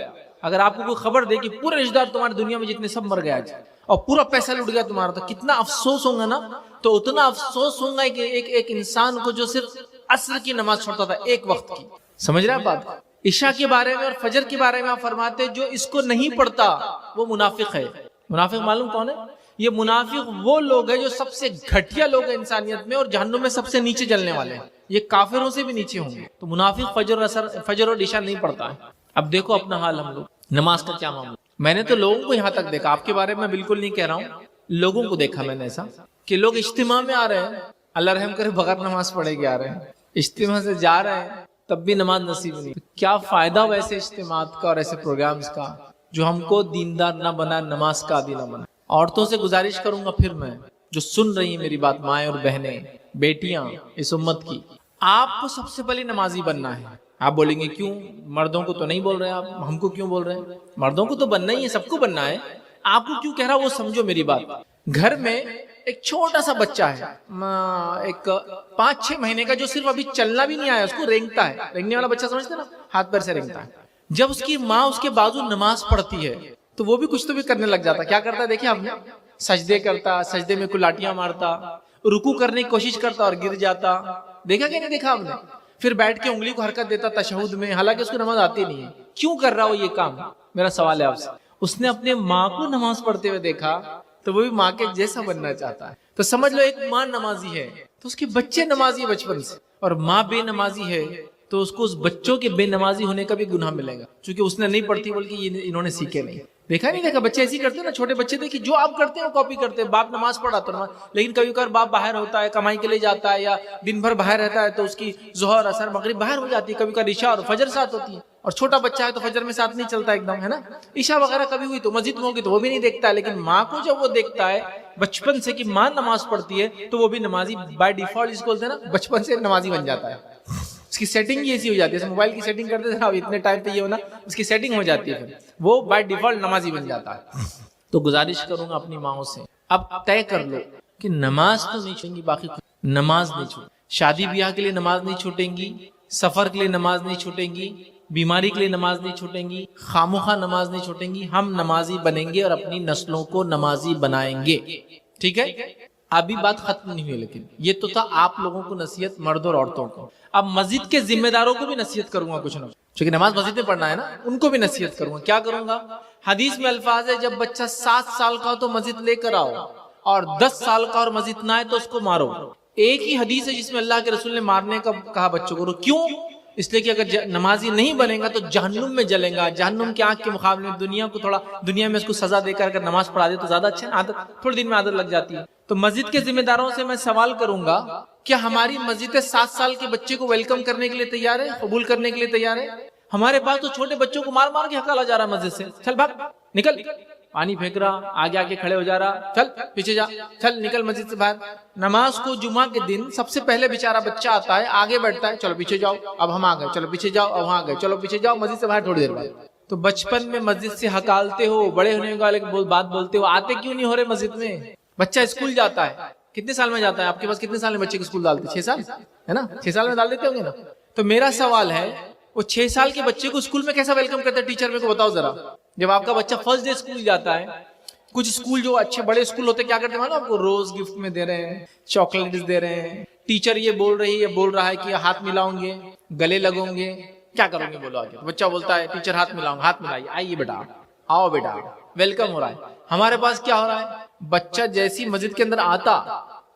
اگر آپ کو کوئی خبر دے کہ پورے رشتہ دار تمہاری دنیا میں جتنے سب مر گئے آج، اور پورا پیسہ لٹ گیا تمہارا، تو کتنا افسوس ہوگا نا؟ تو اتنا افسوس ہوگا کہ ایک انسان کو جو صرف عصر کی نماز چھوڑتا تھا ایک وقت کی، سمجھ رہے ہیں بات؟ عشاء کے بارے میں اور فجر کے بارے میں آپ فرماتے جو اس کو نہیں پڑھتا وہ منافق ہے۔ منافق معلوم کون ہے؟ یہ منافق وہ لوگ ہیں جو سب سے گھٹیا لوگ ہیں انسانیت میں، اور جہنم میں سب سے نیچے جلنے والے ہیں، یہ کافروں سے بھی نیچے ہوں گے۔ تو منافق فجر اور عشاء نہیں پڑھتا ہے۔ اب دیکھو اپنا حال، ہم لوگ نماز کا کیا معاملہ؟ میں نے تو لوگوں کو یہاں تک دیکھا، آپ کے بارے میں بالکل نہیں کہہ رہا ہوں، لوگوں کو دیکھا میں نے ایسا کہ لوگ اجتماع میں آ رہے ہیں، اللہ رحم کرے بغیر نماز پڑھے کے آ رہے ہیں، اجتماع سے جا رہے ہیں تب بھی نماز نصیب نہیں۔ کیا فائدہ ویسے اجتماعات کا اور ایسے پروگرامز کا جو ہم کو دیندار نہ بنا، نماز کا عادی نہ بنا۔ عورتوں سے گزارش کروں گا پھر میں، جو سن رہی ہیں میری بات، مائیں اور بہنیں، بیٹیاں اس امت کی، آپ کو سب سے پہلے نمازی بننا ہے۔ آپ بولیں گے کیوں؟ مردوں کو تو نہیں بول رہے آپ، ہم کو کیوں بول رہے ہیں؟ مردوں کو تو بننا ہی ہے، سب کو بننا ہے، آپ کو کیوں کہہ رہا وہ سمجھو میری بات۔ گھر میں ایک چھوٹا سا بچہ ہے، ایک 5-6 مہینے کا، جو صرف ابھی چلنا بھی نہیں آیا، اس کو رینگتا ہے، رینگنے والا بچہ سمجھتے نا، ہاتھ پیر سے رینگتا ہے۔ جب اس کی ماں اس کے بازو نماز پڑھتی ہے تو وہ بھی کچھ تو بھی کرنے لگ جاتا۔ کیا کرتا ہے دیکھیں آپ نے؟ سجدے کرتا، سجدے میں کلاٹیاں مارتا، رکوع کرنے کی کوشش کرتا اور گر جاتا، دیکھا کہ نہیں دیکھا آپ نے؟ پھر بیٹھ کے انگلی کو حرکت دیتا تشہد میں، حالانکہ اس کو نماز آتی نہیں ہے۔ کیوں کر رہا ہو یہ کام؟ میرا سوال ہے آپ سے۔ اس نے اپنے ماں کو نماز پڑھتے ہوئے دیکھا تو وہ بھی ماں کے جیسا بننا چاہتا ہے۔ تو سمجھ لو ایک ماں نمازی ہے تو اس کے بچے نمازی ہے بچپن سے، اور ماں بے نمازی ہے تو اس کو اس بچوں کے بے نمازی ہونے کا بھی گناہ ملے گا، چونکہ اس نے نہیں پڑھتی بلکہ انہوں نے سیکھے نہیں۔ دیکھا نہیں دیکھا؟ بچے ایسے کرتے ہیں نا، چھوٹے بچے دیکھیں جو آپ کرتے ہیں وہ کاپی کرتے ہیں۔ باپ نماز پڑھا تو نماز، لیکن کبھی کبھار باپ باہر ہوتا ہے، کمائی کے لیے جاتا ہے، یا دن بھر باہر رہتا ہے تو اس کی ظہر اثر مغرب باہر ہو جاتی ہے، کبھی کبھار عشاء اور فجر ساتھ ہوتی ہے، اور چھوٹا بچہ ہے تو فجر میں ساتھ نہیں چلتا ایک دم، ہے نا؟ عشاء وغیرہ کبھی ہوئی تو مسجد میں ہوگی تو وہ بھی نہیں دیکھتا ہے، لیکن ماں کو جب وہ دیکھتا ہے بچپن سے کہ ماں نماز پڑھتی ہے تو وہ بھی نمازی بائی ڈیفالٹ، جس کو بولتے ہیں نا، بچپن سے نمازی بن جاتا ہے۔ اس کی سیٹنگ ہی ایسی ہو جاتی ہے، جیسے موبائل کی سیٹنگ کرتے تھے اب اتنے ٹائم پہ یہ ہونا، اس کی سیٹنگ ہو جاتی ہے، پھر وہ بائی ڈیفالٹ نمازی بن جاتا ہے۔ تو گزارش کروں گا اپنی ماؤں سے، اب طے کر لو کہ نماز تو نہیں چھوٹیں گی، باقی نماز نہیں چھوٹیں، شادی بیاہ کے لیے نماز نہیں چھوٹیں گی، سفر کے لیے نماز نہیں چھوٹیں گی، بیماری کے لیے نماز نہیں چھوٹیں گی، خاموخواہ نماز نہیں چھوٹیں گی۔ ہم نمازی بنیں گے اور اپنی نسلوں کو نمازی بنائیں گے، ٹھیک ہے؟ ابھی بات ختم نہیں ہوئی، لیکن یہ تو تھا آپ لوگوں کو نصیحت، مرد اور عورتوں کو۔ اب مسجد کے ذمہ داروں کو بھی نصیحت کروں گا کچھ نہ، چونکہ نماز مسجد میں پڑھنا ہے نا، ان کو بھی نصیحت کروں گا۔ کیا کروں گا؟ حدیث میں الفاظ ہے جب بچہ 7 سال کا ہو تو مسجد لے کر آؤ، اور 10 سال کا اور مسجد نہ آئے تو اس کو مارو۔ ایک ہی حدیث ہے جس میں اللہ کے رسول نے مارنے کا کہا بچوں کو، کیوں؟ اس لیے کہ اگر نمازی نہیں بنے گا تو جہنم میں جلے گا. جہنم کی آگ کے مقابلے میں دنیا میں اس کو سزا دے کر اگر نماز پڑھا دے تو زیادہ اچھا ہے. عادت تھوڑے دن میں عادت لگ جاتی ہے. تو مسجد کے ذمہ داروں سے میں سوال کروں گا کیا ہماری مسجدیں 7 سال کے بچے کو ویلکم کرنے کے لیے تیار ہے, قبول کرنے کے لیے تیار ہے؟ ہمارے پاس تو چھوٹے بچوں کو مار مار کے ہکالا جا رہا مسجد سے. چل بھاگ, نکل, پانی پھینک رہا, آگے آگے کھڑے ہو جا رہا, چل پیچھے جا, چل نکل مسجد سے باہر. نماز کو جمعہ کے دن سب سے پہلے بیچارہ بچہ آتا ہے, آگے بیٹھتا ہے, چلو پیچھے جاؤ, اب ہم آ گئے, چلو پیچھے جاؤ, اب وہاں گئے, چلو پیچھے جاؤ, مسجد سے باہر تھوڑی دیر بعد. تو بچپن میں مسجد سے ہکالتے ہو, بڑے ہونے والے بات بولتے ہو, آتے کیوں نہیں ہو رہے مسجد میں؟ بچہ اسکول جاتا ہے, کتنے سال میں جاتا ہے؟ آپ کے پاس کتنے سال میں بچے کو اسکول ڈالتے ہیں؟ 6 سال ہے نا, 6 سال میں ڈال دیتے ہوں گے نا. تو میرا سوال ہے وہ 6 سال کے بچے کو اسکول میں کیسا ویلکم کرتے ہیں ٹیچر؟ میرے کو بتاؤ ذرا. جب آپ کا بچہ فرسٹ ڈے اسکول جاتا ہے, کچھ اسکول جو اچھے بڑے اسکول ہوتے کیا کرتے ہیں آپ کو روز گفٹ میں دے رہے ہیں, چاکلیٹس دے رہے ہیں, ٹیچر یہ بول رہا ہے کہ ہاتھ ملاؤں گے, گلے لگوں گے, کیا کرو گے بولو آگے. بچہ بولتا ہے ٹیچر ہاتھ ملاؤں, ہاتھ ملائیے, آئیے بیٹا, آؤ بیٹا, ویلکم ہو رہا ہے. ہمارے پاس کیا ہو رہا ہے, بچہ جیسی مسجد کے اندر آتا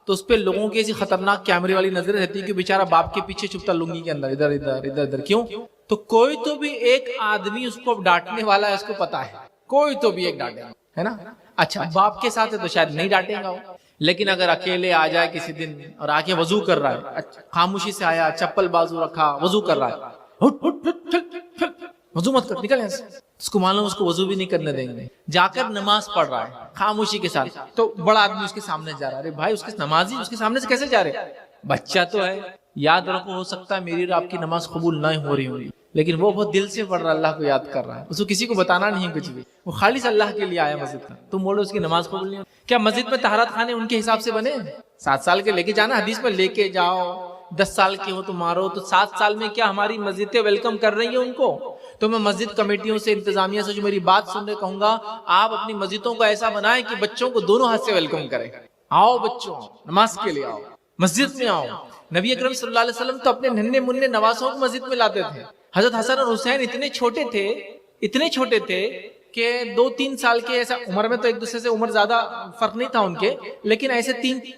تو اس پہ لوگوں کی ایسی خطرناک کیمرے والی نظر رہتی ہے کہ بیچارہ باپ کے پیچھے چھپتا لنگی کے اندر, ادھر ادھر ادھر ادھر. کیوں؟ تو کوئی تو بھی ایک آدمی اس کو ڈانٹنے والا ہے, اس کو پتا ہے, کوئی تو بھی ایک ڈانٹے گا, ہے نا. اچھا باپ کے ساتھ ہے تو شاید نہیں ڈانٹے گا وہ, لیکن اگر اکیلے آ جائے کسی دن اور آ کے وضو کر رہا ہے, خاموشی سے آیا, چپل بازو رکھا, وضو کر رہا ہے, وضو مت کر, نکل یہاں سے, اس کو معلوم اس کو وضو بھی نہیں کرنے دیں گے. جا کر نماز پڑھ رہا ہے خاموشی کے ساتھ, تو بڑا آدمی اس کے سامنے جا رہا ہے, ارے بھائی اس کے نمازی اس کے سامنے سے کیسے جا رہے؟ بچہ تو ہے, یاد رکھو ہو سکتا ہے میری اور آپ کی نماز قبول نہ ہو رہی ہوگی, لیکن وہ بہت دل سے پڑھ رہا ہے, اللہ کو یاد کر رہا ہے, اس کو کسی کو بتانا نہیں کچھ بھی, وہ خالص اللہ کے لیے آیا مسجد میں. تم بولو اس کی نماز قبول نہیں ہو. کیا مسجد میں طہارت خانے ان کے حساب سے بنے؟ 7 سال کے لے کے جانا, حدیث میں لے کے جاؤ, 10 سال کے ہو تو مارو. تو 7 سال میں کیا ہماری مسجدیں ویلکم کر رہی ہیں ان کو؟ تو میں مسجد کمیٹیوں سے, انتظامیہ سے جو میری بات سن رہے کہوں گا, آپ اپنی مسجدوں کو ایسا بنائیں کہ بچوں کو دونوں ہاتھ سے ویلکم کریں. آؤ بچوں, نماز کے لیے آؤ, مسجد میں آؤ. نبی اکرم صلی اللہ علیہ وسلم تو اپنے ننھے منھے نواسوں کو مسجد میں لاتے تھے. حضرت حسن اور حسین اتنے چھوٹے تھے کہ 2-3 سال کے, ایسا عمر میں تو ایک دوسرے سے عمر زیادہ فرق نہیں تھا ان کے, لیکن ایسے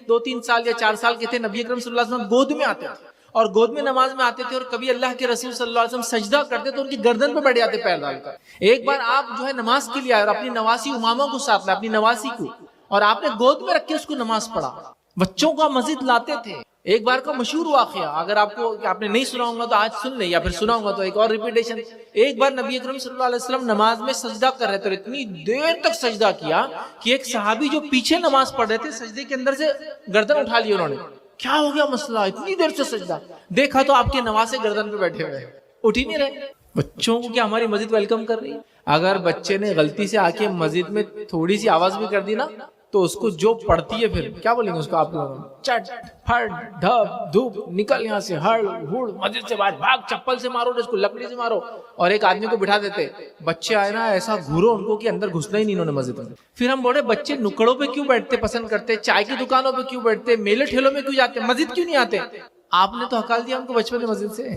2-3 سال یا 4 سال کے تھے. نبی اکرم صلی اللہ علیہ وسلم گود میں آتے تھے اور گود میں نماز میں آتے تھے, اور کبھی اللہ کے رسول صلی اللہ علیہ وسلم سجدہ کرتے تو ان کی گردن پہ بیٹھ جاتے پیر ڈال کر. ایک بار آپ جو ہے نماز کے لیے آئے اور اپنی نواسی امامہ کو ساتھ لائے, اپنی نواسی کو, اور آپ نے گود میں رکھ کے اس کو نماز پڑھا. بچوں کا مسجد لاتے تھے. ایک بار کا مشہور واقعہ, اگر آپ نے نہیں سنا ہوگا تو آج سن لیں, یا پھر سنا ہوگا تو ایک اور ریپیٹیشن. ایک بار نبی اکرم صلی اللہ علیہ وسلم نماز میں سجدہ کر رہے تھے, اور اتنی دیر تک سجدہ کیا کہ ایک صحابی جو پیچھے نماز پڑھ رہے تھے سجدے کے اندر سے گردن اٹھا لی انہوں نے. کیا ہو گیا مسئلہ, اتنی دیر سے سجدہ؟ دیکھا تو آپ کے نواسے گردن پہ بیٹھے ہوئے, اٹھ ہی نہیں رہے. بچوں کو کیا ہماری مسجد ویلکم کر رہی ہے؟ اگر بچے نے غلطی سے آ کے مسجد میں تھوڑی سی آواز بھی کر دی نا, تو اس کو جو پڑتی ہے پھر کیا بولیں گے اس کو آپ لوگ, چٹ پھٹ ڈھپ دھوپ, نکل یہاں سے, ہڑ ہڑ, مسجد سے باہر بھاگ, چپل سے مارو, اس کو لکڑی سے مارو. اور ایک آدمی کو بٹھا دیتے, بچے آئے نا ایسا گھورو ان کو کہ اندر گھسنا ہی نہیں انہوں نے مسجد میں. پھر ہم بولے بچے نکڑوں پہ کیوں بیٹھتے پسند کرتے, چائے کی دکانوں پہ کیوں بیٹھتے, میلے ٹھیلوں میں کیوں جاتے, مسجد کیوں نہیں آتے؟ آپ نے تو ہکال دیا ان کو بچپن میں مسجد سے.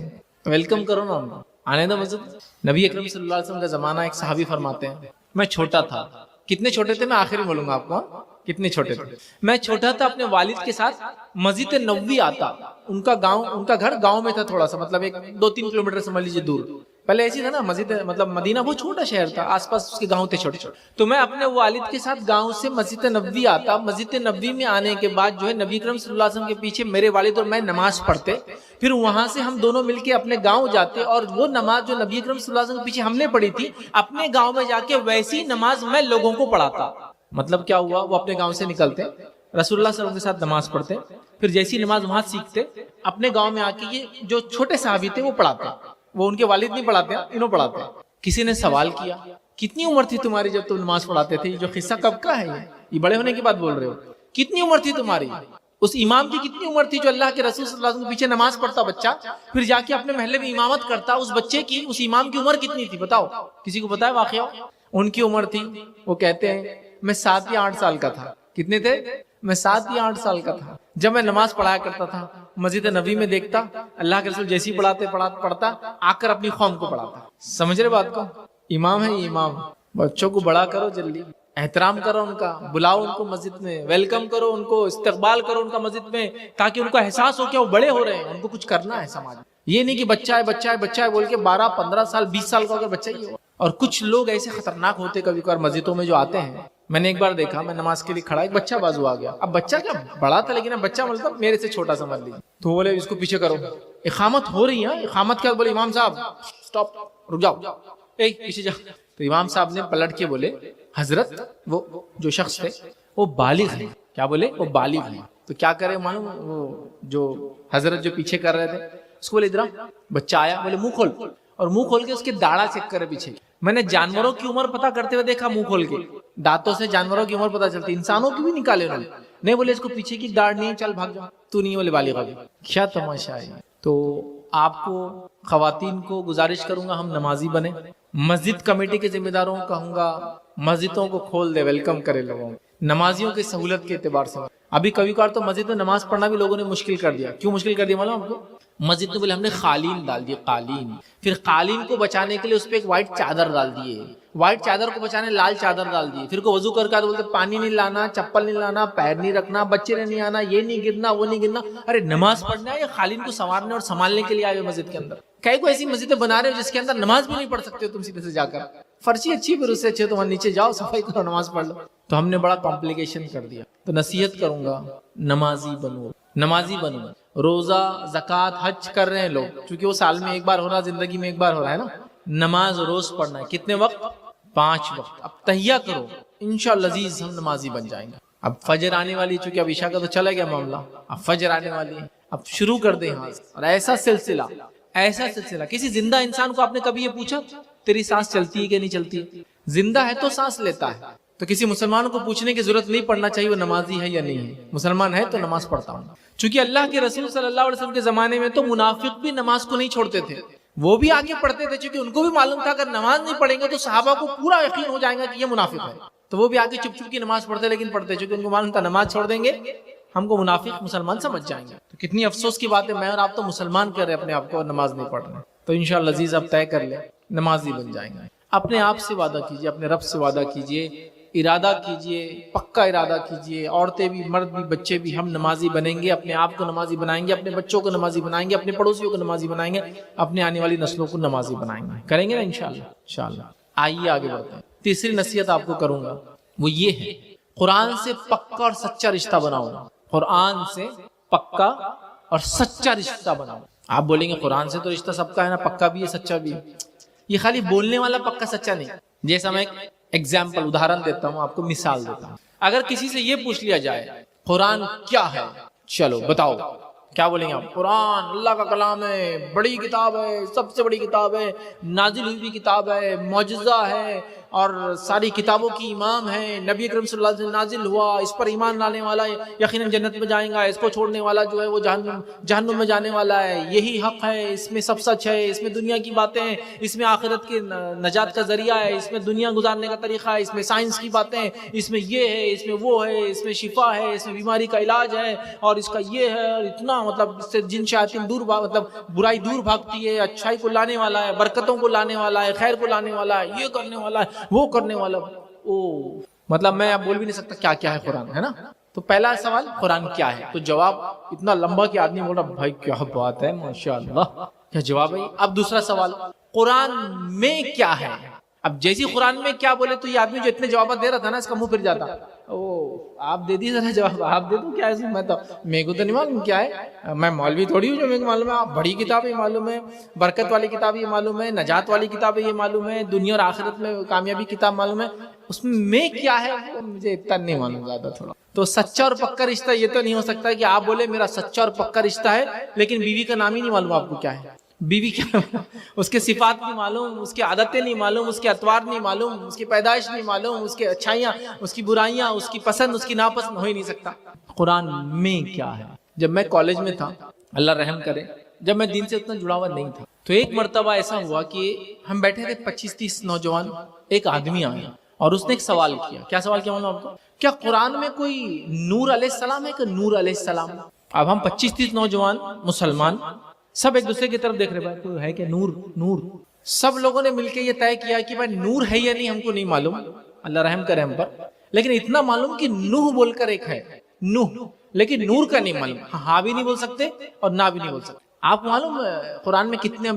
ویلکم کرو نا ان کو, آنے دو مسجد. نبی اکرم صلی اللہ علیہ وسلم کا زمانہ, ایک صحابی فرماتے ہیں میں چھوٹا تھا. کتنے چھوٹے تھے میں آخری بولوں گا آپ کو, کتنے چھوٹے تھے. میں چھوٹا تھا, اپنے والد کے ساتھ مسجد نبوی آتا. ان کا گھر گاؤں میں تھا, تھوڑا سا مطلب 2-3 کلومیٹر سمجھ لیجیے دور. پہلے ایسی تھا نا مسجد, مطلب مدینہ بہت چھوٹا شہر تھا, آس پاس اس کے گاؤں تھے چھوٹے چھوٹے. تو میں اپنے والد کے ساتھ گاؤں سے مسجد نبوی آتا. مسجد نبوی میں آنے کے بعد جو ہے نبی اکرم صلی اللہ علیہ وسلم کے پیچھے میرے والد اور میں نماز پڑھتے. پھر وہاں سے ہم دونوں مل کے اپنے گاؤں جاتے, اور وہ نماز جو نبی اکرم صلی اللہ علیہ وسلم کے پیچھے ہم نے پڑھی تھی, اپنے گاؤں میں جا کے ویسی نماز میں لوگوں کو پڑھاتا. مطلب کیا ہوا, وہ اپنے گاؤں سے نکلتے, رسول اللہ صلی اللہ علیہ وسلم کے ساتھ نماز پڑھتے, پھر جیسی نماز وہاں سیکھتے, اپنے گاؤں میں آ کے یہ جو چھوٹے صحابی تھے وہ پڑھاتے. وہ ان کے والد نہیں پڑھاتے, انہوں پڑھاتے. کسی نے سوال کیا کتنی عمر تھی تمہاری جب تم نماز پڑھاتے تھے؟ جو قصہ کب کا ہے یہ بڑے ہونے کی بات بول رہے ہو. کتنی عمر تھی تمہاری؟ اس امام کی کتنی عمر تھی جو اللہ کے رسول صلی اللہ علیہ وسلم کے پیچھے نماز پڑھتا بچہ, پھر جا کے اپنے محلے میں امامت کرتا. اس بچے کی, اس امام کی عمر کتنی تھی بتاؤ, کسی کو پتا ہے واقعہ؟ ان کی عمر تھی, وہ کہتے ہیں میں 7 یا 8 سال کا تھا. کتنے تھے؟ میں 7 یا 8 سال کا تھا جب میں نماز پڑھایا کرتا تھا. مسجد نبوی میں دیکھتا اللہ کے رسول جیسی پڑھتا آ کر اپنی قوم کو پڑھاتا. سمجھ رہے بات کو؟ امام ہے یہ امام. بچوں کو بڑا کرو, جلدی احترام کرو ان کا, بلاؤ ان کو مسجد میں, ویلکم کرو ان کو, استقبال کرو ان کا مسجد میں, تاکہ ان کو احساس ہو کہ وہ بڑے ہو رہے ہیں, ان کو کچھ کرنا ہے سماج. یہ نہیں کہ بچہ ہے بچہ ہے بچہ ہے بول کے 12 15 سال 20 سال کا اگر بچہ ہی ہو. اور کچھ لوگ ایسے خطرناک ہوتے کبھی کبھار مسجدوں میں جو آتے ہیں. میں نے ایک بار دیکھا, میں نماز کے لیے کھڑا, ایک بچہ بازو آ گیا. اب بچہ کیا بڑا تھا, لیکن اب بچہ مطلب میرے سے چھوٹا سمجھ لیجیے. تو بولے اس کو پیچھے کرو, اقامت ہو رہی ہے, اقامت کیا, بولے امام صاحب سٹاپ, رک جاؤ, پیچھے جا. تو امام صاحب نے پلٹ کے بولے حضرت وہ جو شخص تھے وہ بالغ ہیں. کیا بولے, وہ بالغ ہیں. تو کیا کرے معلوم, وہ جو حضرت جو پیچھے کر رہے تھے اس کو بولے ادھر. بچہ آیا, بولے منہ کھول, اور منہ کھول کے اس کے داڑھا چیک کرے پیچھے. میں نے جانوروں کی عمر پتا کرتے ہوئے دیکھا منہ کھول کے, دانتوں سے جانوروں کی عمر پتا چلتی, انسانوں کی بھی نکالے انہوں نے. نہیں بولے اس کو پیچھے کی داڑھ نہیں, چل بھاگ جا, تو نہیں بولے بالغ ابھی. کیا تماشا ہے. تو آپ کو خواتین کو گزارش کروں گا ہم نمازی بنے. مسجد کمیٹی کے ذمہ داروں کو کہوں گا مسجدوں کو کھول دے, ویلکم کرے لوگوں, نمازیوں کی سہولت کے اعتبار سے. ابھی کبھی کبھار تو مسجد میں نماز پڑھنا بھی لوگوں نے مشکل کر دیا. کیوں مشکل کر دیا معلوم آپ کو؟ مسجد میں بولے ہم نے قالین ڈال دیے, قالین. پھر قالین کو بچانے کے لیے اس پہ ایک وائٹ چادر ڈال دیے, وائٹ چادر کو بچانے لال چادر ڈال دیے. پھر کو وضو کر کے بولتے پانی نہیں لانا, چپل نہیں لانا, پیر نہیں رکھنا, بچے نے نہیں آنا, یہ نہیں گرنا, وہ نہیں گرنا. ارے نماز پڑھنا ہے یا قالین کو سنوارنے اور سنبھالنے کے لیے آئے ہوئے مسجد کے اندر؟ کئی کو ایسی مسجدیں بنا رہے ہو جس کے اندر نماز بھی نہیں پڑھ سکتے ہو تم سیدھے سے جا کر. فرشی اچھی پھر اس سے اچھے تم نیچے جاؤ, صفائی کرو, نماز پڑھ لو. تو ہم نے بڑا کمپلیکیشن کر دیا. تو نصیحت کروں گا نمازی بنو, نمازی بنو. روزہ زکوٰۃ حج کر رہے ہیں لوگ, کیونکہ وہ سال میں ایک بار ہو رہا, زندگی میں ایک بار ہو رہا ہے نا. نماز روز پڑھنا ہے. کتنے وقت؟ 5 وقت. اب تہیہ کرو, انشاءاللہ عزیز ہم نمازی بن جائیں گے. اب فجر آنے والی, چونکہ اب عشاء کا تو چلا گیا معاملہ, اب فجر آنے والی ہے. اب شروع کر دیں یہاں سے. اور ایسا سلسلہ کسی زندہ انسان کو آپ نے کبھی یہ پوچھا تیری سانس چلتی ہے کہ نہیں چلتی؟ زندہ ہے تو سانس لیتا ہے. تو کسی مسلمان کو پوچھنے کی ضرورت نہیں پڑنا چاہیے وہ نمازی ہے یا نہیں ہے. مسلمان ہے تو نماز پڑھتا ہوں. چونکہ اللہ کے رسول صلی اللہ علیہ وسلم کے زمانے میں تو منافق بھی نماز کو نہیں چھوڑتے تھے, وہ بھی آگے پڑھتے تھے, چونکہ ان کو بھی معلوم تھا اگر نماز نہیں پڑھیں گے تو صحابہ کو پورا یقین ہو جائے گا کہ یہ منافق ہے. تو وہ بھی آگے چپ چپ کی نماز پڑھتے, لیکن پڑھتے, چونکہ ان کو معلوم تھا نماز چھوڑ دیں گے ہم کو منافق مسلمان سمجھ جائیں گے. تو کتنی افسوس کی بات ہے, میں اور آپ تو مسلمان کر رہے اپنے آپ کو, نماز نہیں پڑھ رہے. تو انشاءاللہ عزیز آپ طے کر لیں, نمازی بن جائیں گے. اپنے آپ سے وعدہ کیجئے, اپنے رب سے وعدہ کیجئے, ارادہ کیجئے, پکا ارادہ کیجئے, عورتیں بھی مرد بھی بچے بھی, ہم نمازی بنیں گے. اپنے آپ کو نمازی بنائیں گے, اپنے بچوں کو نمازی بنائیں گے, اپنے پڑوسیوں کو نمازی بنائیں گے, اپنے آنے والی نسلوں کو نمازی بنائیں گے. کریں گے نا انشاءاللہ. آئیے آگے بڑھتے ہیں. تیسری نصیحت آپ کو کروں گا وہ یہ ہے, قرآن سے پکا اور سچا رشتہ بناؤ. قرآن سے پکا اور سچا رشتہ بناؤ. آپ بولیں گے قرآن سے تو رشتہ سب کا ہے نا, پکا بھی ہے سچا بھی ہے. یہ خالی بولنے والا پکا سچا نہیں. جیسا میں ایگزامپل ادھارن دیتا ہوں, آپ کو مثال دیتا ہوں. اگر کسی سے یہ پوچھ لیا جائے قرآن کیا ہے, چلو بتاؤ, کیا بولیں گے آپ؟ قرآن اللہ کا کلام ہے, بڑی کتاب ہے, سب سے بڑی کتاب ہے, نازل ہوئی بھی کتاب ہے, معجزہ ہے, اور ساری کتابوں کی امام ہے, نبی اکرم صلی اللہ علیہ وسلم نازل ہوا, اس پر ایمان لانے والا یقیناً جنت میں جائیں گا, اس کو چھوڑنے والا جو ہے وہ جہنم میں جانے والا ہے, یہی حق ہے, اس میں سب سچ ہے, اس میں دنیا کی باتیں ہیں, اس میں آخرت کے نجات کا ذریعہ ہے, اس میں دنیا گزارنے کا طریقہ ہے, اس میں سائنس کی باتیں ہیں, اس میں یہ ہے, اس میں وہ ہے, اس میں شفا ہے, اس میں بیماری کا علاج ہے, اور اس کا یہ ہے, اور اتنا مطلب اس سے جن شیاطین دور مطلب برائی دور بھاگتی ہے, اچھائی کو لانے والا ہے, برکتوں کو لانے والا ہے, خیر کو لانے والا ہے, یہ کرنے والا ہے, وہ کرنے والا. مطلب میں اب بول بھی نہیں سکتا کیا کیا ہے قرآن, ہے نا. تو پہلا سوال قرآن کیا ہے, تو جواب اتنا لمبا کہ آدمی بول رہا بھائی کیا بات ہے, ماشاءاللہ کیا جواب ہے. اب دوسرا سوال قرآن میں کیا ہے. اب جیسی قرآن میں کیا بولے تو یہ آدمی جو اتنے جوابات دے رہا تھا نا, اس کا منہ پھر جاتا, آپ دے دی ذرا جواب, آپ دے دو کیا ہے. میں تو میرے کو تو نہیں معلوم کیا ہے, میں مولوی تھوڑی ہوں جو میرے کو معلوم ہے. بڑی کتاب یہ معلوم ہے, برکت والی کتاب یہ معلوم ہے, نجات والی کتاب یہ معلوم ہے, دنیا اور آخرت میں کامیابی کتاب معلوم ہے, اس میں کیا ہے مجھے اتنا نہیں معلوم زیادہ تھوڑا. تو سچا اور پکا رشتہ یہ تو نہیں ہو سکتا کہ آپ بولے میرا سچا اور پکا رشتہ ہے, لیکن بیوی کا نام ہی نہیں معلوم آپ کو کیا ہے. بیوی کیا, اس کے صفات نہیں معلوم, اس کی عادتیں نہیں معلوم, اس کے اطوار نہیں معلوم, اس کی پیدائش نہیں معلوم, اس کی اچھائیاں, اس کی برائیاں, اس کی پسند, اس کی ناپسند ہو ہی نہیں سکتا. قرآن میں کیا ہے. جب میں کالج میں تھا, اللہ رحم کرے, جب میں دین سے اتنا جڑا ہوا نہیں تھا, تو ایک مرتبہ ایسا ہوا کہ ہم بیٹھے تھے 25-30 نوجوان, ایک آدمی آیا اور اس نے ایک سوال کیا. کیا سوال کیا معلوم آپ کو؟ کیا قرآن میں کوئی نور علیہ السلام ہے کہ نور علیہ السلام. اب ہم 25-30 نوجوان مسلمان سب ایک دوسرے کی طرف دیکھ رہے, بھائی کوئی ہے کہ نور نور. سب لوگوں نے مل کے یہ طے کیا کہ بھائی نور ہے یا نہیں ہم کو نہیں معلوم, اللہ رحم کرے ہم پر, لیکن اتنا معلوم کہ نوح بول کر ایک ہے, نوح, لیکن نور کا نہیں معلوم. ہاں بھی نہیں بول سکتے اور نہ بھی نہیں بول سکتے. آپ معلوم قرآن میں کتنے